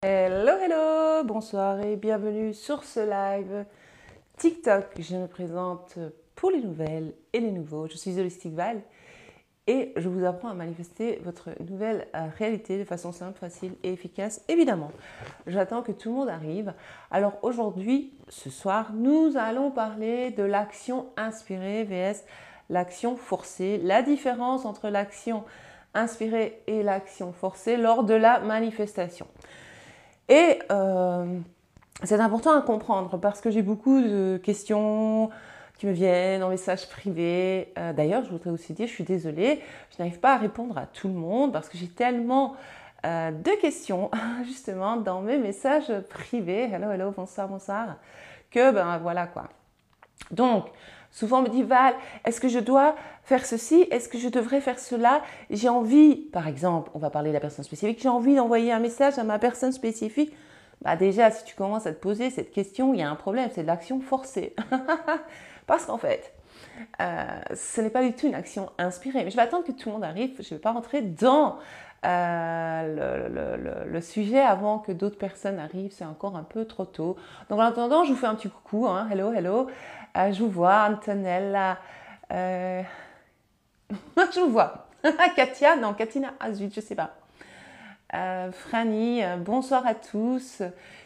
Hello, hello, bonsoir et bienvenue sur ce live TikTok. Je me présente pour les nouvelles et les nouveaux. Je suis Holistic Val et je vous apprends à manifester votre nouvelle réalité de façon simple, facile et efficace. Évidemment, j'attends que tout le monde arrive. Alors aujourd'hui, ce soir, nous allons parler de l'action inspirée vs l'action forcée. La différence entre l'action inspirée et l'action forcée lors de la manifestation. Et c'est important à comprendre parce que j'ai beaucoup de questions qui me viennent en message privé. D'ailleurs, je voudrais aussi dire, je suis désolée, je n'arrive pas à répondre à tout le monde parce que j'ai tellement de questions justement dans mes messages privés. Hello, hello, bonsoir, bonsoir. Que ben voilà quoi. Donc, souvent on me dit, Val, est-ce que je dois faire ceci? Est-ce que je devrais faire cela? J'ai envie, par exemple, on va parler de la personne spécifique, j'ai envie d'envoyer un message à ma personne spécifique. Bah déjà, si tu commences à te poser cette question, il y a un problème, c'est de l'action forcée. Parce qu'en fait, ce n'est pas du tout une action inspirée. Mais je vais attendre que tout le monde arrive, je ne vais pas rentrer dans le sujet avant que d'autres personnes arrivent, c'est encore un peu trop tôt. Donc en attendant, je vous fais un petit coucou, hein. Hello, hello. Je vous vois, Antonella. Je vous vois. Katia, non, Katina, ah zut, je sais pas. Franny, bonsoir à tous.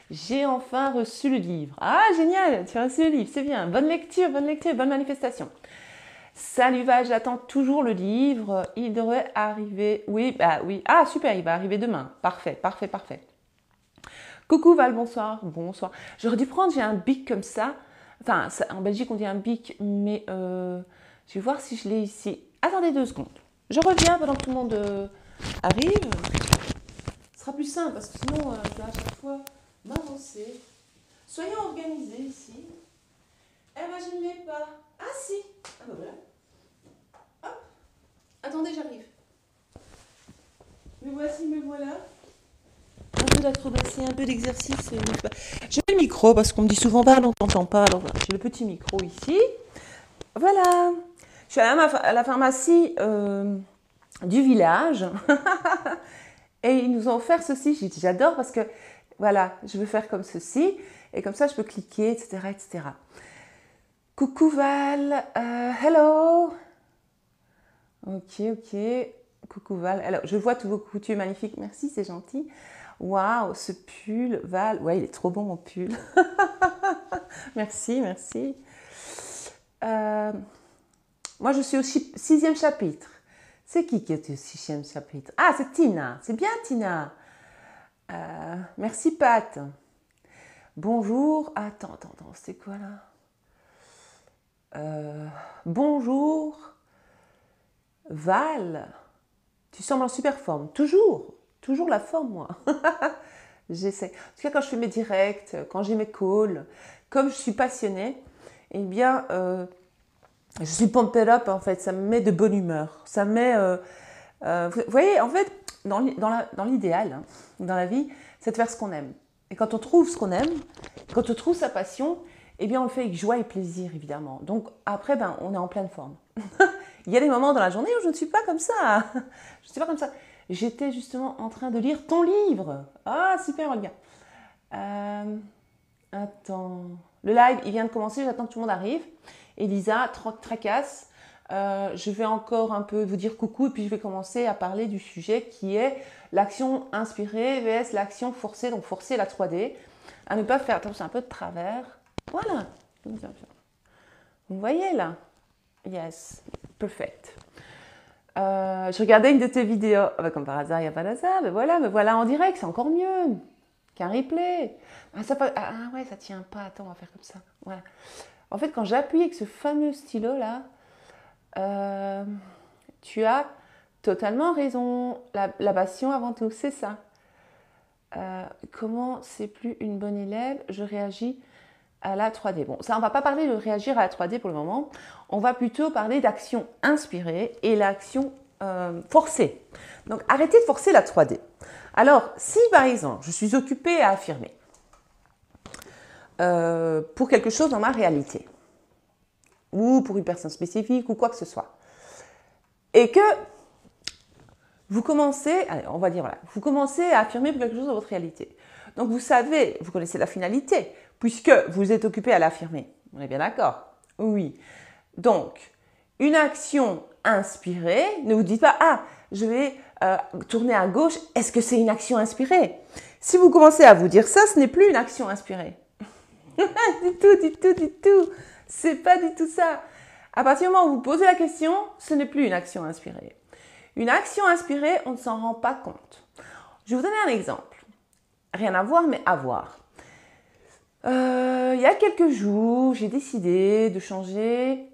J'ai enfin reçu le livre. Ah, génial, tu as reçu le livre, c'est bien. Bonne lecture, bonne manifestation. Salut Val, j'attends toujours le livre. Il devrait arriver. Oui, bah oui. Ah, super, il va arriver demain. Parfait, parfait, parfait. Coucou Val, bonsoir. Bonsoir. J'aurais dû prendre, j'ai un bic comme ça. Enfin, en Belgique, on dit un bic, mais je vais voir si je l'ai ici. Attendez 2 secondes. Je reviens pendant que tout le monde arrive. Ce sera plus simple parce que sinon, je dois à chaque fois m'avancer. Soyons organisés ici. Eh ben, je ne l'ai pas. Ah si. Ah ben voilà. Hop. Attendez, j'arrive. Me voici, me voilà. Un peu d'acrobatie, un peu d'exercice. Je mets le micro parce qu'on me dit souvent, bah, on t'entend pas. Alors voilà, j'ai le petit micro ici. Voilà. Je suis à la pharmacie du village. Et ils nous ont offert ceci. J'ai dit, j'adore parce que, voilà, je veux faire comme ceci. Et comme ça, je peux cliquer, etc., etc. Coucou Val. Hello. Ok, ok. Coucou Val. Alors, je vois tous vos coucous, tu es magnifique. Merci, c'est gentil. Waouh, ce pull, Val. Ouais, il est trop bon mon pull. Merci, merci. Moi, je suis au 6e chapitre. C'est qui est au 6e chapitre? Ah, c'est Tina. C'est bien, Tina. Merci, Pat. Bonjour. Attends, c'est quoi là? Bonjour. Val. Tu sembles en super forme. Toujours la forme, moi. J'essaie. En tout cas, quand je fais mes directs, quand j'ai mes calls, comme je suis passionnée, eh bien, je suis pumped up, en fait. Ça me met de bonne humeur. Ça me met... vous voyez, en fait, dans l'idéal, hein, dans la vie, c'est de faire ce qu'on aime. Et quand on trouve ce qu'on aime, quand on trouve sa passion, eh bien, on le fait avec joie et plaisir, évidemment. Donc, après, ben, on est en pleine forme. Il y a des moments dans la journée où je ne suis pas comme ça. Je ne suis pas comme ça. J'étais justement en train de lire ton livre. Ah, super, Olga. Attends. Le live, il vient de commencer. J'attends que tout le monde arrive. Elisa, tracasse. Je vais encore un peu vous dire coucou et puis je vais commencer à parler du sujet qui est l'action inspirée vs l'action forcée. Donc, forcer la 3D. À ne pas faire. Attends, c'est un peu de travers. Voilà. Vous voyez là? Yes. Perfect. Je regardais une de tes vidéos. Ah bah, comme par hasard, il n'y a pas d'hasard. Mais voilà en direct, c'est encore mieux qu'un replay. Ouais, ça tient pas. Attends, on va faire comme ça. Voilà. En fait, quand j'appuie avec ce fameux stylo là, tu as totalement raison. La passion avant tout, c'est ça. Comment c'est plus une bonne élève? Je réagis à la 3D. Bon, ça, on va pas parler de réagir à la 3D pour le moment. On va plutôt parler d'action inspirée et l'action forcée. Donc, arrêtez de forcer la 3D. Alors, si par exemple, je suis occupée à affirmer pour quelque chose dans ma réalité, ou pour une personne spécifique, ou quoi que ce soit, et que vous commencez, allez, on va dire voilà, vous commencez à affirmer pour quelque chose dans votre réalité. Donc vous savez, vous connaissez la finalité, puisque vous êtes occupé à l'affirmer. On est bien d'accord? Oui. Donc, une action inspirée, ne vous dites pas « Ah, je vais tourner à gauche, est-ce que c'est une action inspirée ?» Si vous commencez à vous dire ça, ce n'est plus une action inspirée. Du tout. C'est pas du tout ça. À partir du moment où vous posez la question, ce n'est plus une action inspirée. Une action inspirée, on ne s'en rend pas compte. Je vais vous donner un exemple. Rien à voir, mais à voir. Il y a quelques jours, j'ai décidé de changer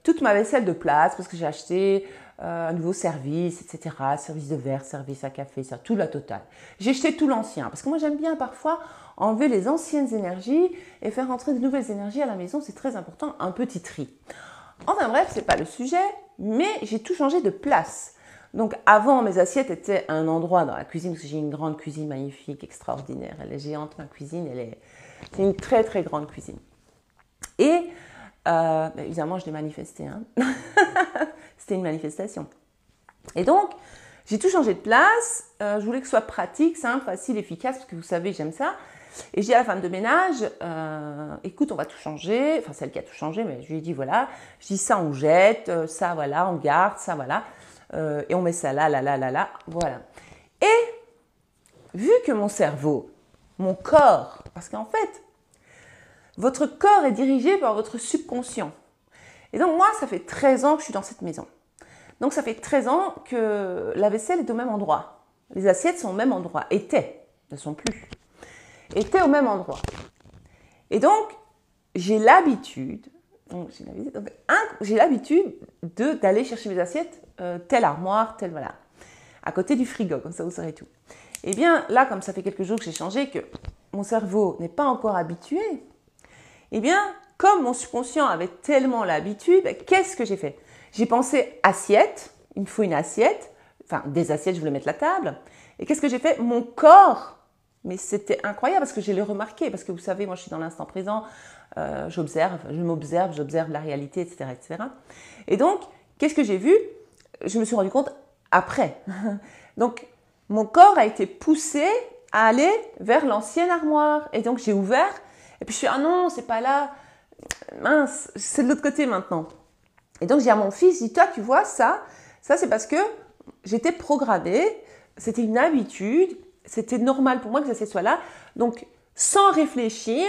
toute ma vaisselle de place parce que j'ai acheté un nouveau service, etc. Service de verre, service à café, ça, tout la totale. J'ai jeté tout l'ancien parce que moi j'aime bien parfois enlever les anciennes énergies et faire entrer de nouvelles énergies à la maison, c'est très important, un petit tri. Enfin bref, c'est pas le sujet, mais j'ai tout changé de place. Donc avant, mes assiettes étaient à un endroit dans la cuisine, parce que j'ai une grande cuisine magnifique, extraordinaire. Elle est géante, ma cuisine, c'est une très très grande cuisine. Et évidemment, je l'ai manifesté. Hein. C'était une manifestation. Et donc, j'ai tout changé de place. Je voulais que ce soit pratique, simple, facile, efficace, parce que vous savez, j'aime ça. Et je dis à la femme de ménage, écoute, on va tout changer. Enfin, celle qui a tout changé, mais je lui ai dit, voilà. Je dis, ça, on jette, ça, voilà, on garde, ça, voilà. Et on met ça là, voilà. Et vu que mon cerveau, mon corps, parce qu'en fait, votre corps est dirigé par votre subconscient. Et donc moi, ça fait 13 ans que je suis dans cette maison. Donc ça fait 13 ans que la vaisselle est au même endroit. Les assiettes sont au même endroit. Étaient, ne sont plus. Étaient au même endroit. Et donc, j'ai l'habitude d'aller chercher mes assiettes, telle armoire, telle, voilà, à côté du frigo, comme ça vous saurez tout. Et bien là, comme ça fait quelques jours que j'ai changé, que mon cerveau n'est pas encore habitué, et bien, comme mon subconscient avait tellement l'habitude, qu'est-ce que j'ai fait? J'ai pensé assiette, il me faut une assiette, enfin des assiettes, je voulais mettre la table. Et qu'est-ce que j'ai fait? Mon corps, mais c'était incroyable parce que je l'ai remarqué, parce que vous savez, moi je suis dans l'instant présent, j'observe la réalité, etc., etc. Et donc, qu'est-ce que j'ai vu? Je me suis rendu compte après. Donc, mon corps a été poussé à aller vers l'ancienne armoire. Et donc, j'ai ouvert. Et puis, je suis ah non, c'est pas là. Mince, c'est de l'autre côté maintenant. Et donc, j'ai à mon fils, je dis, toi, tu vois, ça c'est parce que j'étais programmée. C'était une habitude. C'était normal pour moi que ça soit là. Donc, sans réfléchir,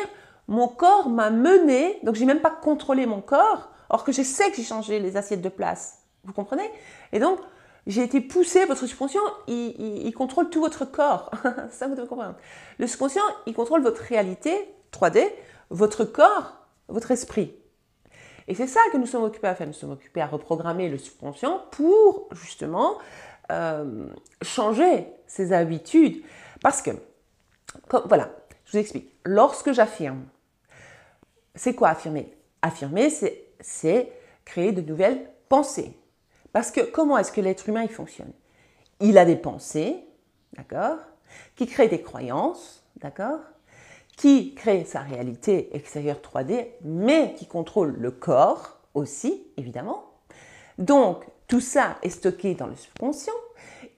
mon corps m'a mené. Donc, j'ai même pas contrôlé mon corps. Or que je sais que j'ai changé les assiettes de place. Vous comprenez? Et donc, j'ai été poussée, votre subconscient, il contrôle tout votre corps. Ça, vous devez comprendre. Le subconscient, il contrôle votre réalité 3D, votre corps, votre esprit. Et c'est ça que nous sommes occupés à faire. Nous sommes occupés à reprogrammer le subconscient pour, justement, changer ses habitudes. Parce que, voilà, je vous explique. Lorsque j'affirme, c'est quoi affirmer? Affirmer, c'est créer de nouvelles pensées. Parce que comment est-ce que l'être humain il fonctionne? Il a des pensées, d'accord, qui créent des croyances, d'accord, qui créent sa réalité extérieure 3D, mais qui contrôle le corps aussi, évidemment. Donc, tout ça est stocké dans le subconscient.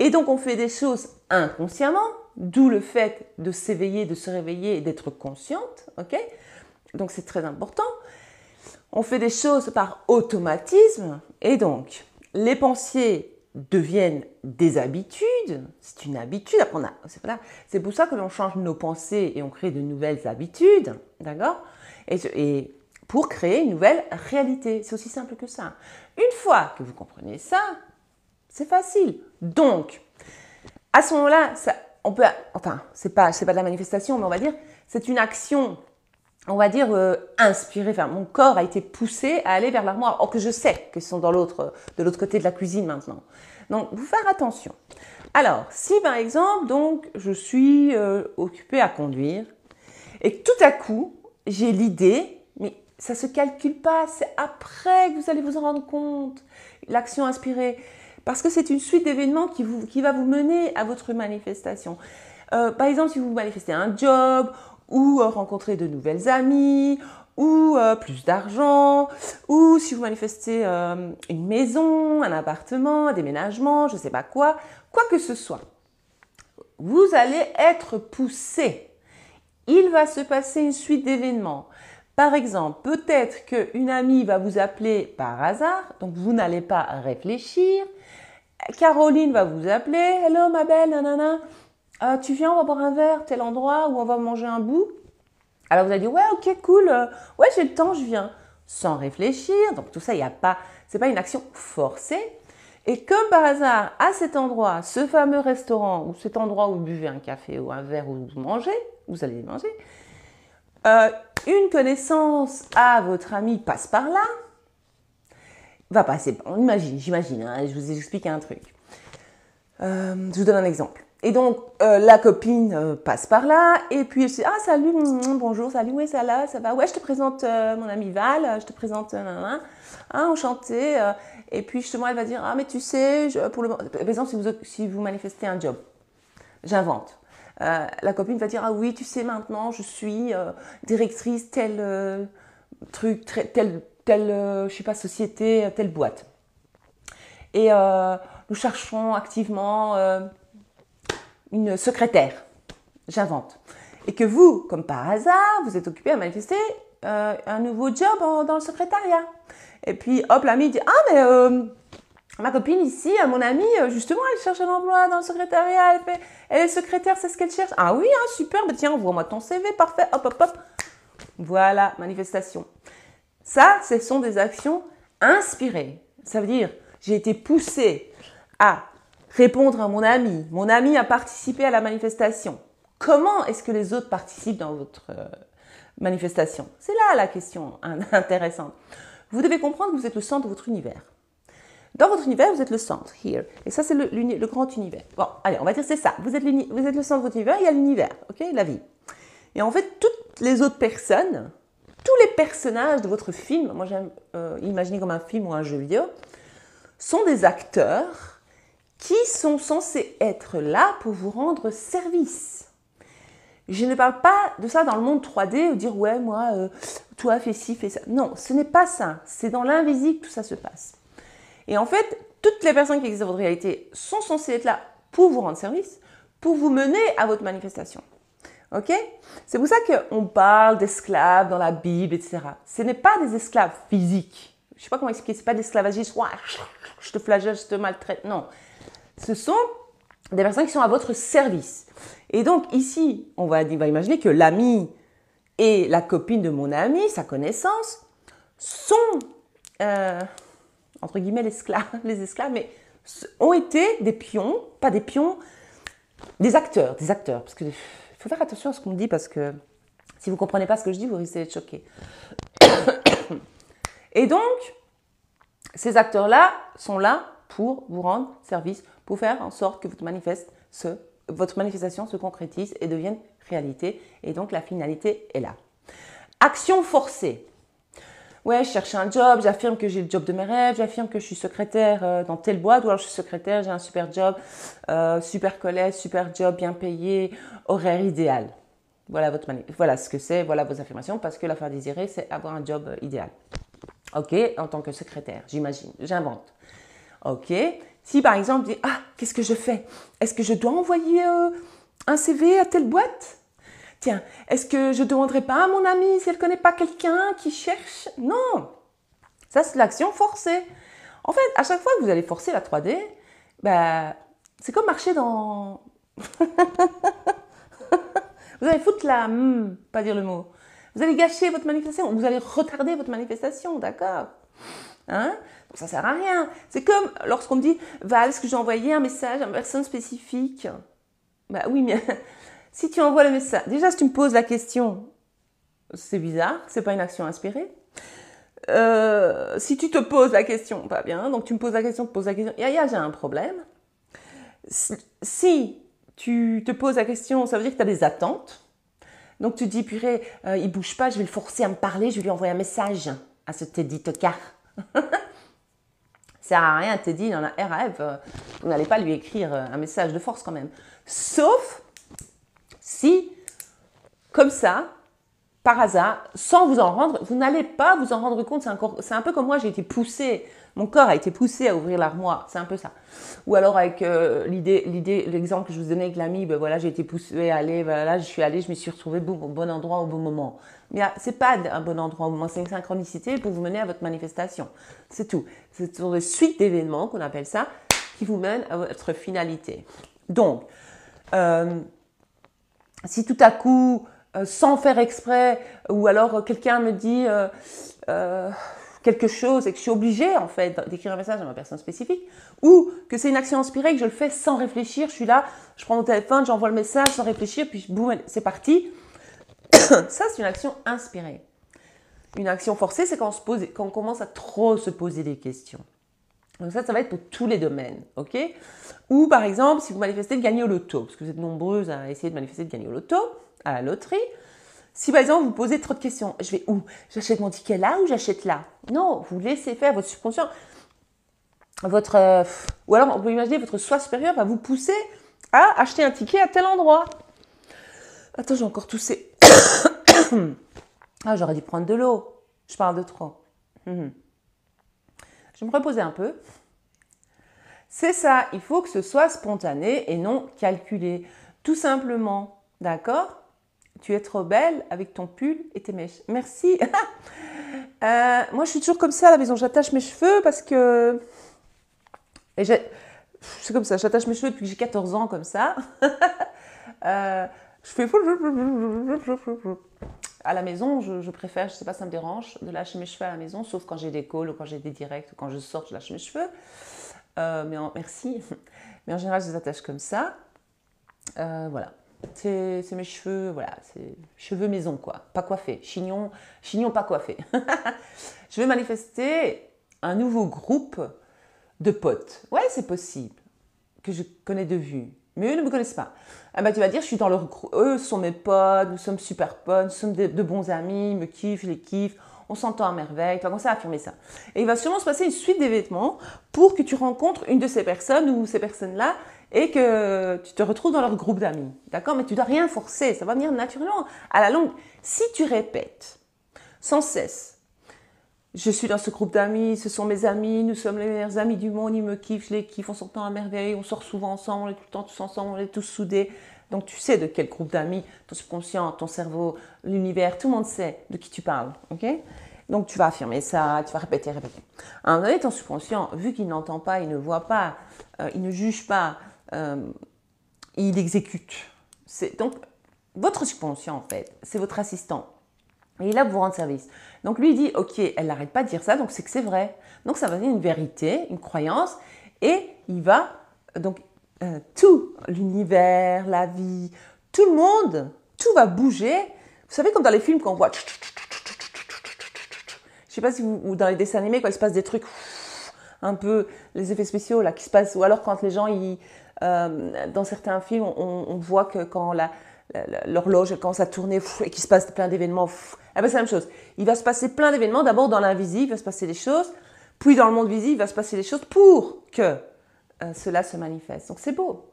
Et donc, on fait des choses inconsciemment, d'où le fait de s'éveiller, de se réveiller et d'être consciente, ok? Donc, c'est très important. On fait des choses par automatisme, et donc, les pensées deviennent des habitudes. C'est une habitude. Après, c'est pour ça que l'on change nos pensées et on crée de nouvelles habitudes, d'accord? Et pour créer une nouvelle réalité. C'est aussi simple que ça. Une fois que vous comprenez ça, c'est facile. Donc, à ce moment-là, on peut, enfin, c'est pas de la manifestation, mais on va dire, c'est une action, on va dire, inspirée. Enfin, mon corps a été poussé à aller vers l'armoire. Or que je sais qu'ils sont de l'autre côté de la cuisine maintenant. Donc, vous faire attention. Alors, si par exemple, donc, je suis occupée à conduire et que tout à coup, j'ai l'idée, mais ça se calcule pas, c'est après que vous allez vous en rendre compte, l'action inspirée. Parce que c'est une suite d'événements qui va vous mener à votre manifestation. Par exemple, si vous manifestez un job, ou rencontrer de nouvelles amies, ou plus d'argent, ou si vous manifestez une maison, un appartement, un déménagement, je ne sais pas quoi que ce soit. vous allez être poussé. Il va se passer une suite d'événements. Par exemple, peut-être qu'une amie va vous appeler par hasard, donc vous n'allez pas réfléchir. Caroline va vous appeler. Hello ma belle, nanana. Tu viens, on va boire un verre, tel endroit, ou on va manger un bout. Alors vous allez dire, ouais, ok, cool, ouais, j'ai le temps, je viens. Sans réfléchir, donc tout ça, c'est pas une action forcée. Et comme par hasard, à cet endroit, ce fameux restaurant, ou cet endroit où vous buvez un café ou un verre, où vous mangez, vous allez manger, une connaissance à votre ami passe par là, va passer, j'imagine, hein, je vous explique un truc. Je vous donne un exemple. Et donc, la copine passe par là, et puis elle se dit, ah salut, bonjour, salut, ouais, ça va, ouais, je te présente mon amie Val, je te présente, enchantée, et puis justement, elle va dire, ah mais tu sais, par exemple, si vous manifestez un job, j'invente, la copine va dire, ah oui, tu sais, maintenant, je suis directrice tel truc, telle, je sais pas, société, telle boîte. Et nous cherchons activement une secrétaire, j'invente. Et que vous, comme par hasard, vous êtes occupé à manifester un nouveau job dans le secrétariat. Et puis, hop, l'ami dit, ah, mais ma copine ici, mon amie, justement, elle cherche un emploi dans le secrétariat, elle est secrétaire, c'est ce qu'elle cherche. Ah oui, hein, super, bah tiens, envoie-moi ton CV, parfait, hop, hop, hop. Voilà, manifestation. Ça, ce sont des actions inspirées. Ça veut dire, j'ai été poussée à répondre à mon ami. Mon ami a participé à la manifestation. Comment est-ce que les autres participent dans votre manifestation? C'est là la question intéressante. Vous devez comprendre que vous êtes le centre de votre univers. Dans votre univers, vous êtes le centre, here. Et ça, c'est le grand univers. Bon, allez, on va dire c'est ça. Vous êtes le centre de votre univers, il y a l'univers, ok, la vie. Et en fait, toutes les autres personnes, tous les personnages de votre film, moi j'aime imaginer comme un film ou un jeu vidéo, sont des acteurs qui sont censés être là pour vous rendre service. Je ne parle pas de ça dans le monde 3D, dire ouais, moi, toi, fais ci, fais ça. Non, ce n'est pas ça. C'est dans l'invisible que tout ça se passe. Et en fait, toutes les personnes qui existent dans votre réalité sont censées être là pour vous rendre service, pour vous mener à votre manifestation. Ok? C'est pour ça qu'on parle d'esclaves dans la Bible, etc. Ce n'est pas des esclaves physiques. Je ne sais pas comment expliquer. Ce n'est pas d'esclavagisme. Je te flagelle, je te maltraite. Non. Ce sont des personnes qui sont à votre service. Et donc ici, on va imaginer que l'ami et la copine de mon ami, sa connaissance, sont, entre guillemets, les esclaves, mais ont été des pions, pas des pions, des acteurs. Parce que il faut faire attention à ce qu'on dit, parce que si vous ne comprenez pas ce que je dis, vous risquez d'être choqué. Et donc, ces acteurs-là sont là pour vous rendre service, pour faire en sorte que votre manifestation se concrétise et devienne réalité. Et donc, la finalité est là. Action forcée. Ouais, je cherche un job, j'affirme que j'ai le job de mes rêves, j'affirme que je suis secrétaire dans telle boîte, ou alors je suis secrétaire, j'ai un super job, super collège, super job, bien payé, horaire idéal. Voilà ce que c'est, voilà vos affirmations, parce que l'affaire désirée, c'est avoir un job idéal. Ok, en tant que secrétaire, j'imagine, j'invente. Ok, si par exemple, je dis, ah, qu'est-ce que je fais? Est-ce que je dois envoyer un CV à telle boîte? Tiens, est-ce que je ne demanderai pas à mon amie si elle ne connaît pas quelqu'un qui cherche? Non, ça c'est l'action forcée. En fait, à chaque fois que vous allez forcer la 3D, c'est comme marcher dans... Vous allez foutre la... pas dire le mot. Vous allez gâcher votre manifestation, vous allez retarder votre manifestation, d'accord? Hein? Donc ça ne sert à rien. C'est comme lorsqu'on me dit, Val, est-ce que j'ai envoyé un message à une personne spécifique? Bah oui, mais si tu envoies le message, déjà si tu me poses la question, c'est bizarre, c'est pas une action inspirée. Si tu te poses la question, pas bien, donc tu me poses la question, j'ai un problème. Si tu te poses la question, ça veut dire que tu as des attentes. Donc tu te dis, purée, il bouge pas, je vais le forcer à me parler, je vais lui envoyer un message à ce Teddy tocard. Ça sert à rien, Teddy, il en a rêve. Vous n'allez pas lui écrire un message de force quand même. Sauf si, comme ça, par hasard, sans vous en rendre, vous n'allez pas vous en rendre compte. C'est un peu comme moi, j'ai été poussée Mon corps a été poussé à ouvrir l'armoire, c'est un peu ça. Ou alors avec l'exemple que je vous donnais avec l'ami, ben voilà, j'ai été poussée à aller, voilà, je suis allée, je me suis retrouvée au bon endroit au bon moment. Mais c'est pas un bon endroit au moment, c'est une synchronicité pour vous mener à votre manifestation. C'est tout. C'est une suite d'événements qu'on appelle ça, qui vous mènent à votre finalité. Donc, si tout à coup, sans faire exprès, ou alors quelqu'un me dit quelque chose et que je suis obligée en fait d'écrire un message à ma personne spécifique, ou que c'est une action inspirée, que je le fais sans réfléchir, je suis là, je prends mon téléphone, j'envoie le message sans réfléchir, puis boum, c'est parti. Ça, c'est une action inspirée. Une action forcée, c'est quand on commence à trop se poser des questions. Donc ça va être pour tous les domaines, ok? Ou par exemple, si vous manifestez de gagner au loto, parce que vous êtes nombreuses à essayer de manifester de gagner au loto, à la loterie. Si par exemple vous posez trop de questions, je vais où? J'achète mon ticket là ou j'achète là? Non, vous laissez faire votre subconscient. Ou alors on peut imaginer votre soi supérieur va vous pousser à acheter un ticket à tel endroit. Attends, j'ai encore toussé. Ah, j'aurais dû prendre de l'eau. Je parle de trop. Je vais me reposer un peu. C'est ça, il faut que ce soit spontané et non calculé. Tout simplement, d'accord? Tu es trop belle avec ton pull et tes mèches. Merci. Moi, je suis toujours comme ça à la maison. J'attache mes cheveux parce que... C'est comme ça, j'attache mes cheveux depuis que j'ai 14 ans comme ça. Je fais... À la maison, je préfère, je ne sais pas, ça me dérange de lâcher mes cheveux à la maison, sauf quand j'ai des calls ou quand j'ai des directs ou quand je sors, je lâche mes cheveux. Merci. Mais en général, je les attache comme ça. Voilà. C'est mes cheveux, voilà, c'est cheveux maison, quoi. Pas coiffés. Chignon pas coiffé. Je vais manifester un nouveau groupe de potes. Ouais, c'est possible. Que je connais de vue. Mais eux ne me connaissent pas. Ah bah, tu vas dire, je suis dans leur groupe. Eux sont mes potes, nous sommes super potes, nous sommes de bons amis, ils me kiffent, je les kiffe, on s'entend à merveille. Tu vas commencer à affirmer ça. Et il va sûrement se passer une suite d'événements pour que tu rencontres une de ces personnes ou ces personnes-là et que tu te retrouves dans leur groupe d'amis. D'accord? Mais tu ne dois rien forcer, ça va venir naturellement. À la longue, si tu répètes sans cesse, je suis dans ce groupe d'amis, ce sont mes amis, nous sommes les meilleurs amis du monde, ils me kiffent, je les kiffe, on s'entend à merveille, on sort souvent ensemble, on est tout le temps tous ensemble, on est tous soudés. Donc tu sais de quel groupe d'amis, ton subconscient, ton cerveau, l'univers, tout le monde sait de qui tu parles. Ok? Donc tu vas affirmer ça, tu vas répéter. À un moment donné, ton subconscient, vu qu'il n'entend pas, il ne voit pas, il ne juge pas, il exécute. Donc votre subconscient, en fait, c'est votre assistant. Et il est là pour vous rendre service. Donc lui, il dit, ok, elle n'arrête pas de dire ça, donc c'est que c'est vrai. Donc ça va devenir une vérité, une croyance, et il va, donc tout, l'univers, la vie, tout le monde, tout va bouger. Vous savez, comme dans les films, quand on voit, je ne sais pas si vous, ou dans les dessins animés, quand il se passe des trucs, un peu, les effets spéciaux là qui se passent, ou alors quand les gens, dans certains films, on voit que quand l'horloge commence à tourner et qu'il se passe plein d'événements, eh ben c'est la même chose. Il va se passer plein d'événements. D'abord dans l'invisible, il va se passer des choses. Puis dans le monde visible, il va se passer des choses pour que cela se manifeste. Donc c'est beau.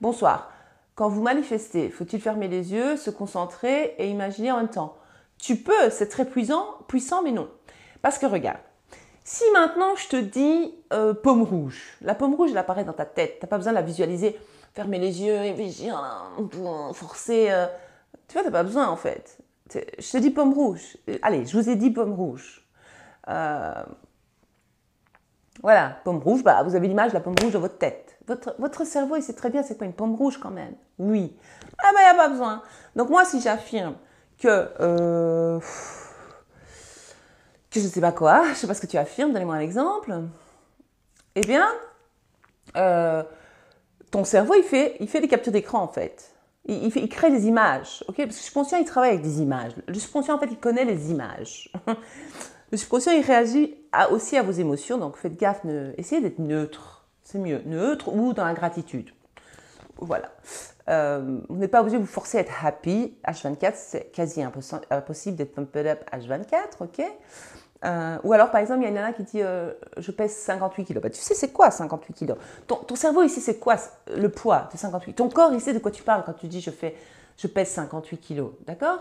Bonsoir. Quand vous manifestez, faut-il fermer les yeux, se concentrer et imaginer en même temps? Tu peux, c'est très puissant, mais non. Parce que regarde, si maintenant je te dis pomme rouge, la pomme rouge elle apparaît dans ta tête, tu n'as pas besoin de la visualiser. Fermer les yeux, forcer. Tu vois, tu n'as pas besoin en fait. Je te dis pomme rouge. Allez, je vous ai dit pomme rouge. Voilà, pomme rouge, bah, vous avez l'image de la pomme rouge dans votre tête. Votre cerveau, il sait très bien c'est quoi une pomme rouge quand même. Oui. Ah ben, il n'y a pas besoin. Donc moi, si j'affirme que je ne sais pas quoi, je ne sais pas ce que tu affirmes, donnez-moi un exemple. Eh bien, ton cerveau, il fait des captures d'écran en fait. Il crée des images, ok? Parce que le subconscient, il travaille avec des images. Le subconscient, en fait, il connaît les images. Le subconscient, il réagit aussi à vos émotions, donc faites gaffe, essayez d'être neutre. C'est mieux, neutre ou dans la gratitude. Voilà. Vous n'êtes pas obligé de vous forcer à être happy. H24, c'est quasi impossible d'être pumped up H24, ok? Ou alors, par exemple, il y a une nana qui dit je pèse 58 kilos. Bah, tu sais, c'est quoi 58 kilos? Ton cerveau, il sait c'est quoi le poids de 58. Ton corps, il sait de quoi tu parles quand tu dis je fais je pèse 58 kilos, d'accord?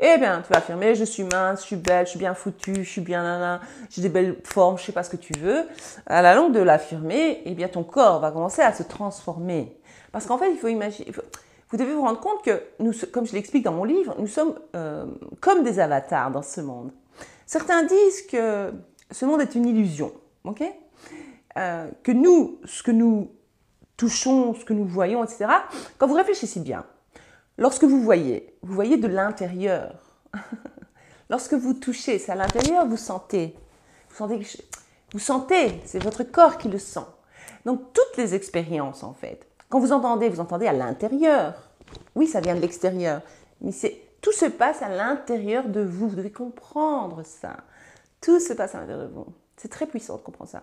Eh bien, tu vas affirmer, je suis mince, je suis belle, je suis bien foutue, je suis bien nana, j'ai des belles formes, je sais pas ce que tu veux. À la longue de l'affirmer, eh bien, ton corps va commencer à se transformer. Parce qu'en fait, il faut imaginer, vous devez vous rendre compte que nous, comme je l'explique dans mon livre, nous sommes comme des avatars dans ce monde. Certains disent que ce monde est une illusion, ok? Que nous, ce que nous touchons, ce que nous voyons, etc. Quand vous réfléchissez bien, lorsque vous voyez de l'intérieur. Lorsque vous touchez, c'est à l'intérieur, vous sentez. Vous sentez, c'est votre corps qui le sent. Donc toutes les expériences en fait, quand vous entendez à l'intérieur. Oui, ça vient de l'extérieur, mais tout se passe à l'intérieur de vous. Vous devez comprendre ça. Tout se passe à l'intérieur de vous. C'est très puissant de comprendre ça.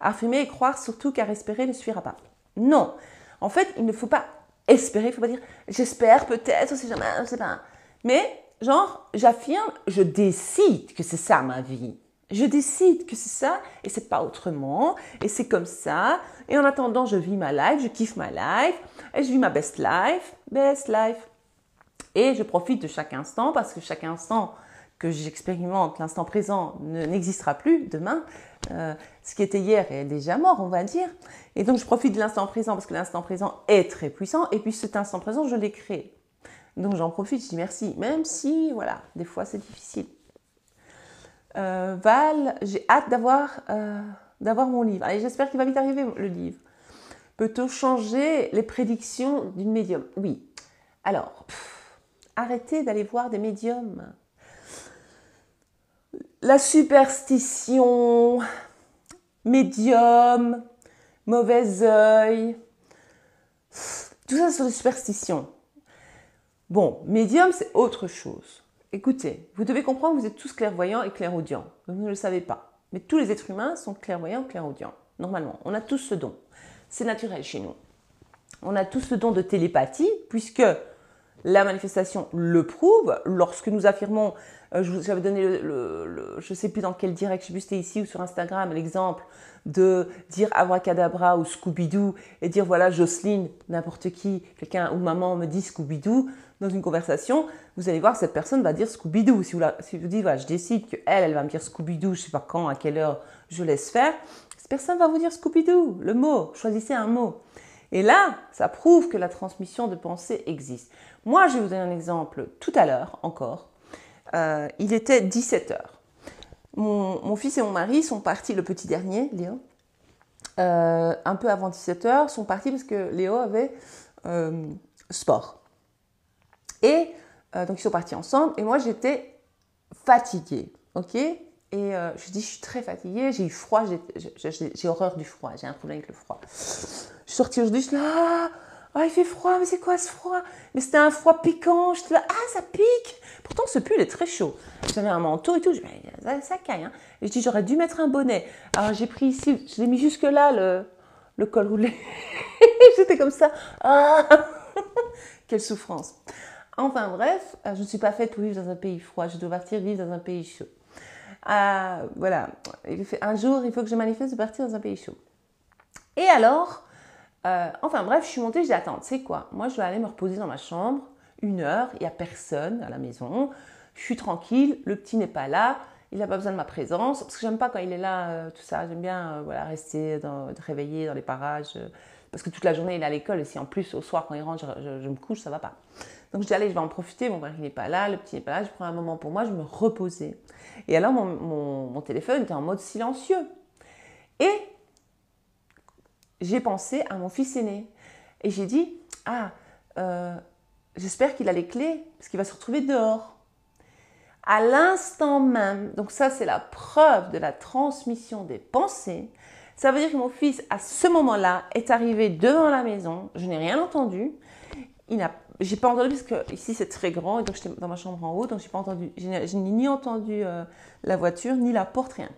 Affirmer et croire surtout qu'à espérer ne suffira pas. Non. En fait, il ne faut pas espérer, il ne faut pas dire j'espère peut-être, si jamais, je ne sais pas. Mais genre, j'affirme, je décide que c'est ça ma vie. Je décide que c'est ça et c'est pas autrement et c'est comme ça. Et en attendant, je vis ma life, je kiffe ma life et je vis ma best life. Et je profite de chaque instant parce que chaque instant que j'expérimente, l'instant présent n'existera plus demain. Ce qui était hier est déjà mort, on va dire. Et donc, je profite de l'instant présent parce que l'instant présent est très puissant. Et puis, cet instant présent, je l'ai créé. Donc, j'en profite, je dis merci. Même si, voilà, des fois, c'est difficile. Val, j'ai hâte d'avoir mon livre. Allez, j'espère qu'il va vite arriver, le livre. Peut-on changer les prédictions d'une médium? Oui. Alors, arrêtez d'aller voir des médiums. La superstition, médium, mauvais œil, tout ça sont des superstitions. Bon, médium, c'est autre chose. Écoutez, vous devez comprendre que vous êtes tous clairvoyants et clairaudients. Vous ne le savez pas. Mais tous les êtres humains sont clairvoyants et clairaudients. Normalement, on a tous ce don. C'est naturel chez nous. On a tous ce don de télépathie, puisque la manifestation le prouve. Lorsque nous affirmons, j'avais donné je ne sais plus dans quel direct, je sais plus si c'était ici ou sur Instagram, l'exemple de dire abracadabra ou Scooby-Doo et dire voilà Jocelyne, n'importe qui, quelqu'un ou maman me dit Scooby-Doo dans une conversation, vous allez voir que cette personne va dire Scooby-Doo. Si vous dites voilà, je décide qu'elle va me dire Scooby-Doo, je ne sais pas quand, à quelle heure je laisse faire, cette personne va vous dire Scooby-Doo, le mot, choisissez un mot. Et là, ça prouve que la transmission de pensée existe. Moi, je vais vous donner un exemple tout à l'heure encore. Il était 17h. Mon fils et mon mari sont partis, le petit dernier, Léo, un peu avant 17h, sont partis parce que Léo avait sport. Et donc, ils sont partis ensemble et moi, j'étais fatiguée, ok? Et je dis, je suis très fatiguée, j'ai eu froid, j'ai horreur du froid, j'ai un problème avec le froid. Je suis sortie aujourd'hui, je suis là, il fait froid, mais c'est quoi ce froid? Mais c'était un froid piquant, je suis là, ça pique. Pourtant, ce pull est très chaud. J'avais un manteau et tout, je dis, ça caille. Hein. Et je dis, j'aurais dû mettre un bonnet. Alors, j'ai pris ici, je l'ai mis jusque là, le col roulé. J'étais comme ça. Quelle souffrance. Enfin bref, je ne suis pas faite pour vivre dans un pays froid, je dois partir vivre dans un pays chaud. Voilà, un jour, il faut que je manifeste de partir dans un pays chaud. Et alors, enfin bref, je suis montée, je dis attends, tu sais quoi, moi je vais aller me reposer dans ma chambre, 1 heure, il n'y a personne à la maison, je suis tranquille, le petit n'est pas là, il n'a pas besoin de ma présence, parce que j'aime pas quand il est là, tout ça, j'aime bien voilà, rester, réveillé dans les parages, parce que toute la journée il est à l'école, et si en plus au soir quand il rentre, je me couche, ça va pas. Donc je dis allez, je vais en profiter, mon mari n'est pas là, le petit n'est pas là, je prends un moment pour moi, je me reposais. Et alors mon téléphone était en mode silencieux. Et j'ai pensé à mon fils aîné. Et j'ai dit, j'espère qu'il a les clés, parce qu'il va se retrouver dehors. À l'instant même, donc ça c'est la preuve de la transmission des pensées, ça veut dire que mon fils, à ce moment-là, est arrivé devant la maison, je n'ai rien entendu, j'ai pas entendu parce que ici c'est très grand et donc j'étais dans ma chambre en haut, donc j'ai pas entendu, je n'ai ni entendu la voiture ni la porte, rien.